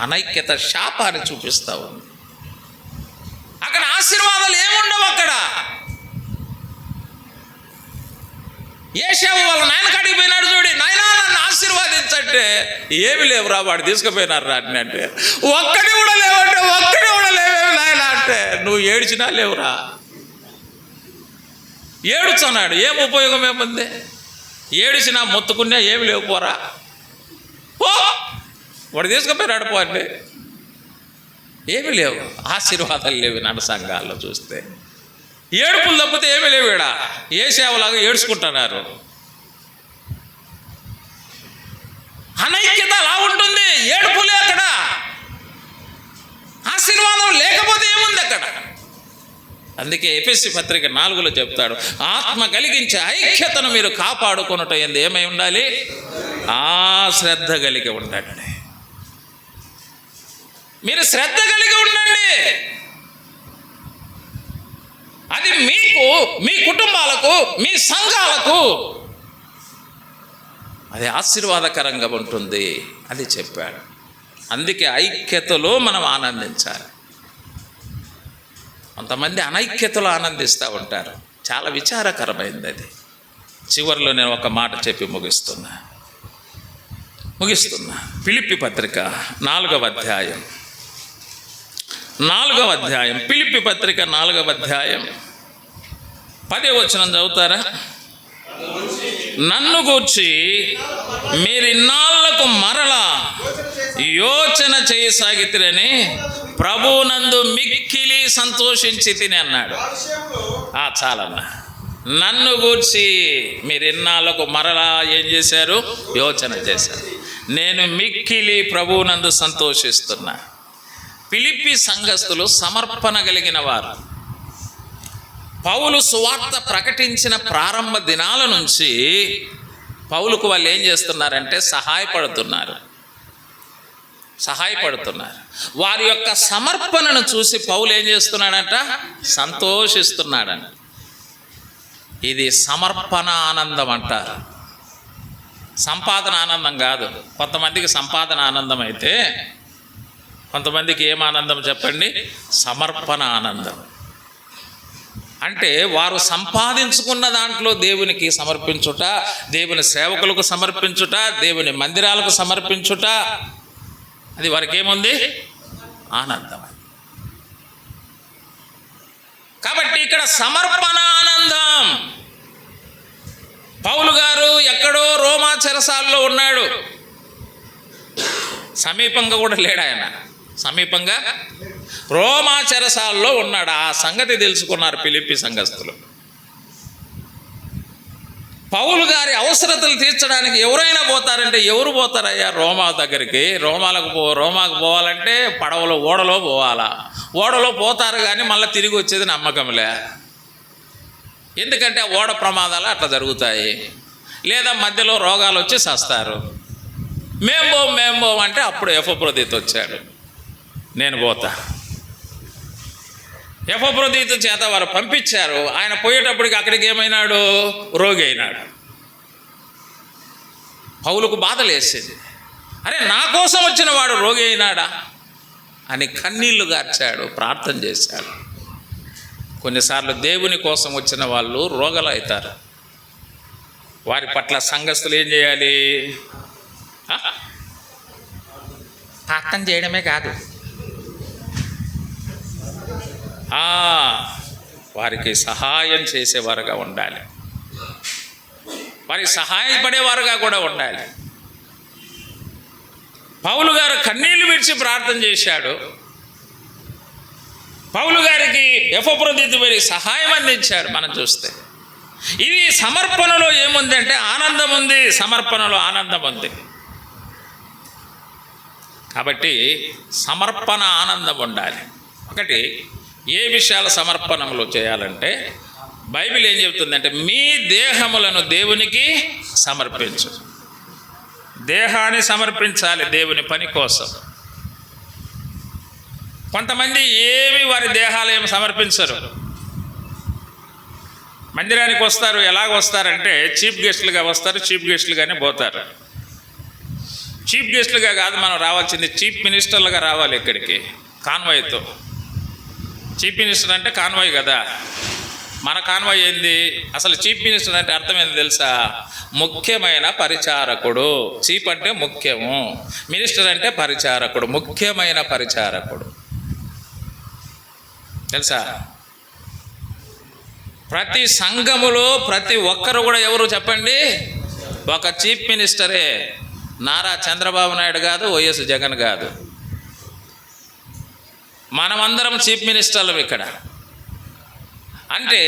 అనైక్యత శాపాన్ని చూపిస్తా ఉంది. అక్కడ ఆశీర్వాదాలు ఏముండవు. అక్కడ యేషావు వాళ్ళ నాయన కాడికి పోయినాడు, చూడి నాయనా నన్ను ఆశీర్వాదించంటే ఏమి లేవురా, వాడు తీసుకుపోయినారు రాటిని అంటే ఒక్కడి కూడా లేవంటే ఒక్కడి కూడా లేవేమి నాయన అంటే నువ్వు ఏడ్చినా లేవురా. ఏడుచున్నాడు, ఏం ఉపయోగం ఏముంది? ఏడిచినా మొత్తుకున్నా ఏమి లేవు, పోరా పో, వాడు తీసుకుపోయినాడు పో అంటే ఏమి లేవు. ఆశీర్వాదాలు లేవు నాడు సంఘాల్లో చూస్తే. ఏడుపులు తప్పితే ఏమీ లేవు. ఈడ ఏ సేవలాగా ఏడ్చుకుంటున్నారు. అనైక్యత అలా ఉంటుంది, ఏడుపులే అక్కడ. ఆశీర్వాదం లేకపోతే ఏముంది అక్కడ? అందుకే ఎఫెసీ పత్రిక 4లో చెప్తాడు, ఆత్మ కలిగించే ఐక్యతను మీరు కాపాడుకొనుట యందు ఏమై ఉండాలి? శ్రద్ధ కలిగి ఉండండి. మీరు శ్రద్ధ కలిగి ఉండండి. అది మీకు, మీ కుటుంబాలకు, మీ సంఘాలకు అది ఆశీర్వాదకరంగా ఉంటుంది. అది చెప్పాడు. అందుకే ఐక్యతలో మనం ఆనందించాలి. కొంతమంది అనైక్యతలో ఆనందిస్తూ ఉంటారు. చాలా విచారకరమైంది అది. చివరిలో నేను ఒక మాట చెప్పి ముగిస్తున్నా. ఫిలిప్పీ పత్రిక 4వ అధ్యాయం, ఫిలిప్పీ పత్రిక 4వ అధ్యాయం 10వ వచనం చదువుతారా? నన్ను గూర్చి మీరిన్నాళ్లకు మరలా యోచన చేయసాగితిరని ప్రభువునందు మిక్కిలి సంతోషించి తిని అన్నాడు. చాలన్నా, నన్ను గూర్చి మీరు ఇన్నాళ్ళకు మరలా ఏం చేశారు? యోచన చేశారు. నేను మిక్కిలి ప్రభువునందు సంతోషిస్తున్నా. ఫిలిప్పీ సంఘస్థులు సమర్పణ కలిగిన వారు. పౌలు సువార్త ప్రకటించిన ప్రారంభ దినాల నుంచి పౌలుకు వాళ్ళు ఏం చేస్తున్నారంటే సహాయపడుతున్నారు. వారి యొక్క సమర్పణను చూసి పౌలు ఏం చేస్తున్నాడంట? సంతోషిస్తున్నాడంట. ఇది సమర్పణ ఆనందం అంటారు. సంపాదన ఆనందం కాదు. కొంతమందికి సంపాదన ఆనందం అయితే కొంతమందికి ఏం ఆనందం చెప్పండి? సమర్పణ ఆనందం. అంటే వారు సంపాదించుకున్న దాంట్లో దేవునికి సమర్పించుట, దేవుని సేవకులకు సమర్పించుట, దేవుని మందిరాలకు సమర్పించుట, అది వారికి ఏముంది? ఆనందం. కాబట్టి ఇక్కడ సమర్పణ ఆనందం. పౌలు గారు ఎక్కడో రోమా చెరసాల్లో ఉన్నాడు. సమీపంగా కూడా లేడు ఆయన. సమీపంగా రోమా చెరసాల్లో ఉన్నాడు. ఆ సంగతి తెలుసుకున్నారు ఫిలిప్పీ సంఘస్థులు. పౌలు గారి అవసరతలు తీర్చడానికి ఎవరైనా పోతారంటే ఎవరు పోతారయ్యా రోమా దగ్గరికి? రోమాకు పోవాలంటే పడవలో ఓడలో పోవాలా? ఓడలో పోతారు కానీ మళ్ళీ తిరిగి వచ్చేది నమ్మకంలే. ఎందుకంటే ఓడ ప్రమాదాలు అట్లా జరుగుతాయి. లేదా మధ్యలో రోగాలు వచ్చి చస్తారు. మేము పోం అంటే అప్పుడు ఎఫ్రోదితు వచ్చాడు. నేను పోతా. ఎఫ్రోదితు చేత వారు పంపించారు. ఆయన పోయేటప్పటికి అక్కడికి ఏమైనాడు? రోగి అయినాడు. పౌలుకు బాధలేసింది. అరే, నా కోసం వచ్చిన వాడు రోగి అయినాడా అని కన్నీళ్లు గార్చాడు, ప్రార్థన చేశాడు. కొన్నిసార్లు దేవుని కోసం వచ్చిన వాళ్ళు రోగాలు అవుతారు. వారి పట్ల సంఘస్థులు ఏం చేయాలి? ప్రార్థన చేయడమే కాదు, వారికి సహాయం చేసేవారుగా ఉండాలి. వారికి సహాయపడేవారుగా కూడా ఉండాలి. పౌలు గారు కన్నీళ్లు విడిచి ప్రార్థన చేశాడు. పౌలు గారికి ఎఫ్రోదితు వారి సహాయం అందించాడు. మనం చూస్తే ఇది సమర్పణలో ఏముంది అంటే ఆనందం ఉంది. సమర్పణలో ఆనందం ఉంది. కాబట్టి సమర్పణ ఆనందం ఉండాలి. ఒకటి, ఏ విషయాల సమర్పణలో చేయాలంటే బైబిల్ ఏం చెబుతుందంటే మీ దేహములను దేవునికి సమర్పించు. దేహాన్ని సమర్పించాలి దేవుని పని కోసం. కొంతమంది వారి దేహాలు ఏమి సమర్పించరు. మందిరానికి వస్తారు. ఎలాగ వస్తారంటే చీఫ్ గెస్టులుగా వస్తారు, చీఫ్ గెస్టులుగానే పోతారు. చీఫ్ గెస్టులుగా కాదు మనం రావాల్సింది, చీఫ్ మినిస్టర్లుగా రావాలి ఇక్కడికి కాన్వాయ్తో. చీఫ్ మినిస్టర్ అంటే కాన్వాయ్ కదా. మన కాన్వాయ్ ఏంది? అసలు చీఫ్ మినిస్టర్ అంటే అర్థం ఏంది తెలుసా? ముఖ్యమైన పరిచారకుడు. చీఫ్ అంటే ముఖ్యము, మినిస్టర్ అంటే పరిచారకుడు, ముఖ్యమైన పరిచారకుడు. తెలుసా? ప్రతి సంఘములో ప్రతి ఒక్కరు కూడా ఎవరు చెప్పండి? ఒక చీఫ్ మినిస్టరే. నారా చంద్రబాబు నాయుడు కాదు, వైఎస్ జగన్ కాదు. మనమందరం చీఫ్ మినిస్టర్లు ఇక్కడ. అంటే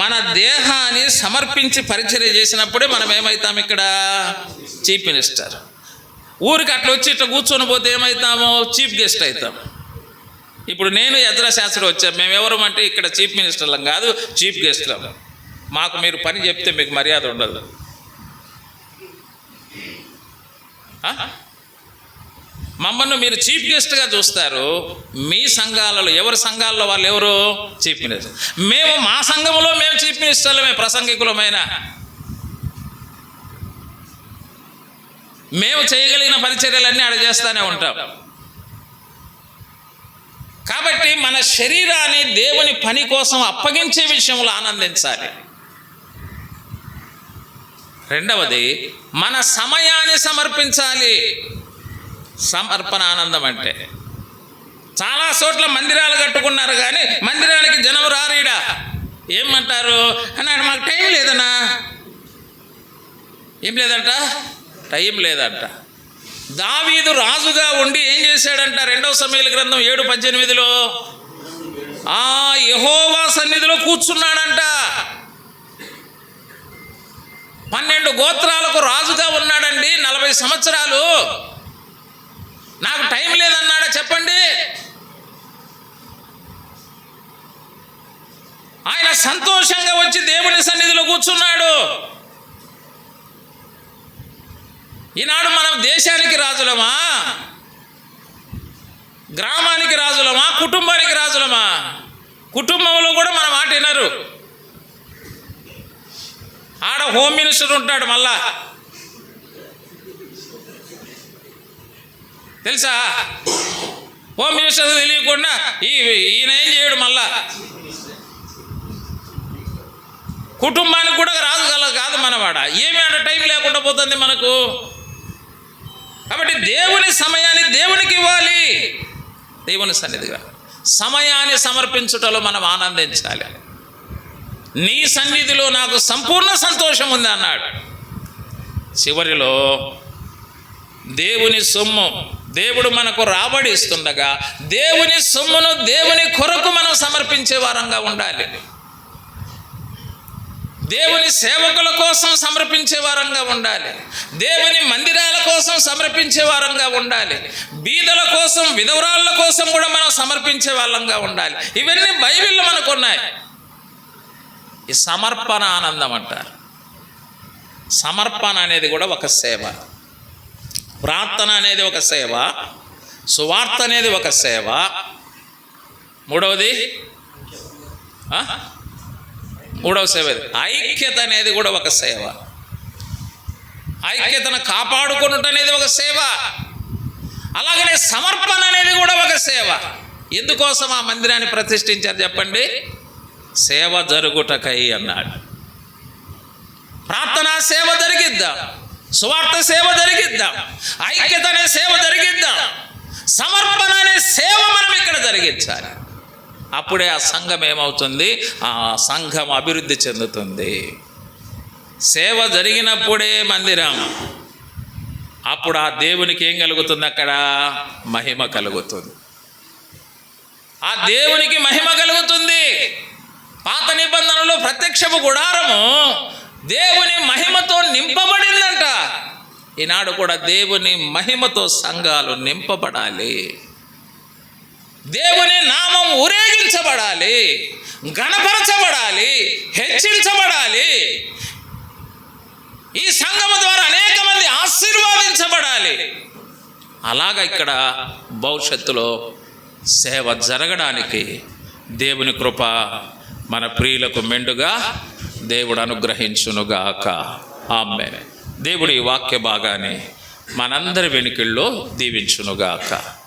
మన దేహాన్ని సమర్పించి పరిచర్య చేసినప్పుడే మనం ఏమవుతాం? ఇక్కడ చీఫ్ మినిస్టర్. ఊరికి అట్లా వచ్చి ఇట్లా కూర్చొని పోతే ఏమవుతాము? చీఫ్ గెస్ట్ అవుతాం. ఇప్పుడు నేను ఎజ్రా శాస్త్రి వచ్చాను. మేము ఎవరమంటే ఇక్కడ చీఫ్ మినిస్టర్లం కాదు, చీఫ్ గెస్ట్లం. మాకు మీరు పని చెప్తే మీకు మర్యాద ఉండదు. మమ్మల్ని మీరు చీఫ్ గెస్ట్గా చూస్తారు. మీ సంఘాలలో ఎవరి సంఘాల్లో వాళ్ళు ఎవరు? Chief minister. మేము మా సంఘంలో మేము చీఫ్ మినిస్టర్లమే, ప్రసంగికులమైన. మేము చేయగలిగిన పరిచర్యలన్నీ ఆడ చేస్తూనే ఉంటాం. కాబట్టి మన శరీరాన్ని దేవుని పని కోసం అప్పగించే విషయంలో ఆనందించాలి. రెండవది, మన సమయాన్ని సమర్పించాలి. సమర్పణ ఆనందం అంటే చాలా చోట్ల మందిరాలు కట్టుకున్నారు కానీ మందిరానికి జనం రారీడా. ఏమంటారు అన్నాడు? మాకు టైం లేదన్నా. ఏం లేదంట? టైం లేదంట. దావీదు రాజుగా ఉండి ఏం చేశాడంట? 2వ సమూయేలు గ్రంథం 7:18 యెహోవా సన్నిధిలో కూర్చున్నాడంట. సంవత్సరాలు నాకు టైం లేదన్నాడా చెప్పండి? ఆయన సంతోషంగా వచ్చి దేవుని సన్నిధిలో కూర్చున్నాడు. ఈనాడు మనం దేశానికి రాజులమా, గ్రామానికి రాజులమా, కుటుంబానికి రాజులమా? కుటుంబంలో కూడా మన మాట వినరు. ఆడ హోమ్ మినిస్టర్ ఉంటాడు, మళ్ళా తెలుసా? హోమ్ మినిస్టర్ తెలియకుండా ఈయన ఏం చేయడు. మళ్ళా కుటుంబానికి కూడా రాజు కాదు మనవాడ. ఏమి ఆడ టైం లేకుండా పోతుంది మనకు. కాబట్టి దేవుని సమయాన్ని దేవునికి ఇవ్వాలి. దేవుని సన్నిధిగా సమయాన్ని సమర్పించుటలో మనం ఆనందించాలి. నీ సన్నిధిలో నాకు సంపూర్ణ సంతోషం ఉంది అన్నాడు. చివరిలో దేవుని సొమ్ము దేవుడు మనకు రాబడి ఇస్తుండగా దేవుని సొమ్మును దేవుని కొరకు మనం సమర్పించే వారంగా ఉండాలి. దేవుని సేవకుల కోసం సమర్పించే వారంగా ఉండాలి. దేవుని మందిరాల కోసం సమర్పించే వారంగా ఉండాలి. బీదల కోసం, విధవరాళ్ళ కోసం కూడా మనం సమర్పించే వాళ్ళంగా ఉండాలి. ఇవన్నీ బైబిల్లో మనకు ఉన్నాయి. ఈ సమర్పణ ఆనందం అంటారు. సమర్పణ అనేది కూడా ఒక సేవ. ప్రార్థన అనేది ఒక సేవ. సువార్త అనేది ఒక సేవ. మూడవ సేవ ఐక్యత అనేది కూడా ఒక సేవ. ఐక్యతను కాపాడుకున్నట్టు అనేది ఒక సేవ. అలాగనే సమర్పణ అనేది కూడా ఒక సేవ. ఎందుకోసం ఆ మందిరాన్ని ప్రతిష్ఠించారు చెప్పండి? సేవ జరుగుటకై అన్నాడు. ప్రార్థనా సేవ జరిగిద్దాం, సువార్త సేవ జరిగిద్దాం, ఐక్యత అనే సేవ జరిగిద్దాం, సమర్పణ అనే సేవ మనం ఇక్కడ జరిగించాలి. అప్పుడే ఆ సంఘం ఏమవుతుంది? ఆ సంఘం అభివృద్ధి చెందుతుంది. సేవ జరిగినప్పుడే మందిరం. అప్పుడు ఆ దేవునికి ఏం కలుగుతుంది? అక్కడ మహిమ కలుగుతుంది. ఆ దేవునికి మహిమ కలుగుతుంది. పాత నిబంధనలో ప్రత్యక్షపు గుడారము దేవుని మహిమతో నింపబడిందంట. ఈనాడు కూడా దేవుని మహిమతో సంఘాలు నింపబడాలి. దేవుని నామం ఊరేగించబడాలి, ఘనపరచబడాలి, హెచ్చించబడాలి. ఈ సంఘము ద్వారా అనేక మంది ఆశీర్వాదించబడాలి. అలాగా ఇక్కడ భవిష్యత్తులో సేవ జరగడానికి దేవుని కృప మన ప్రియులకు మెండుగా దేవుడు అనుగ్రహించునుగాక. ఆమేన్. దేవుడి వాక్య భాగాన్ని మనందరి వెనుకల్లో దీవించునుగాక.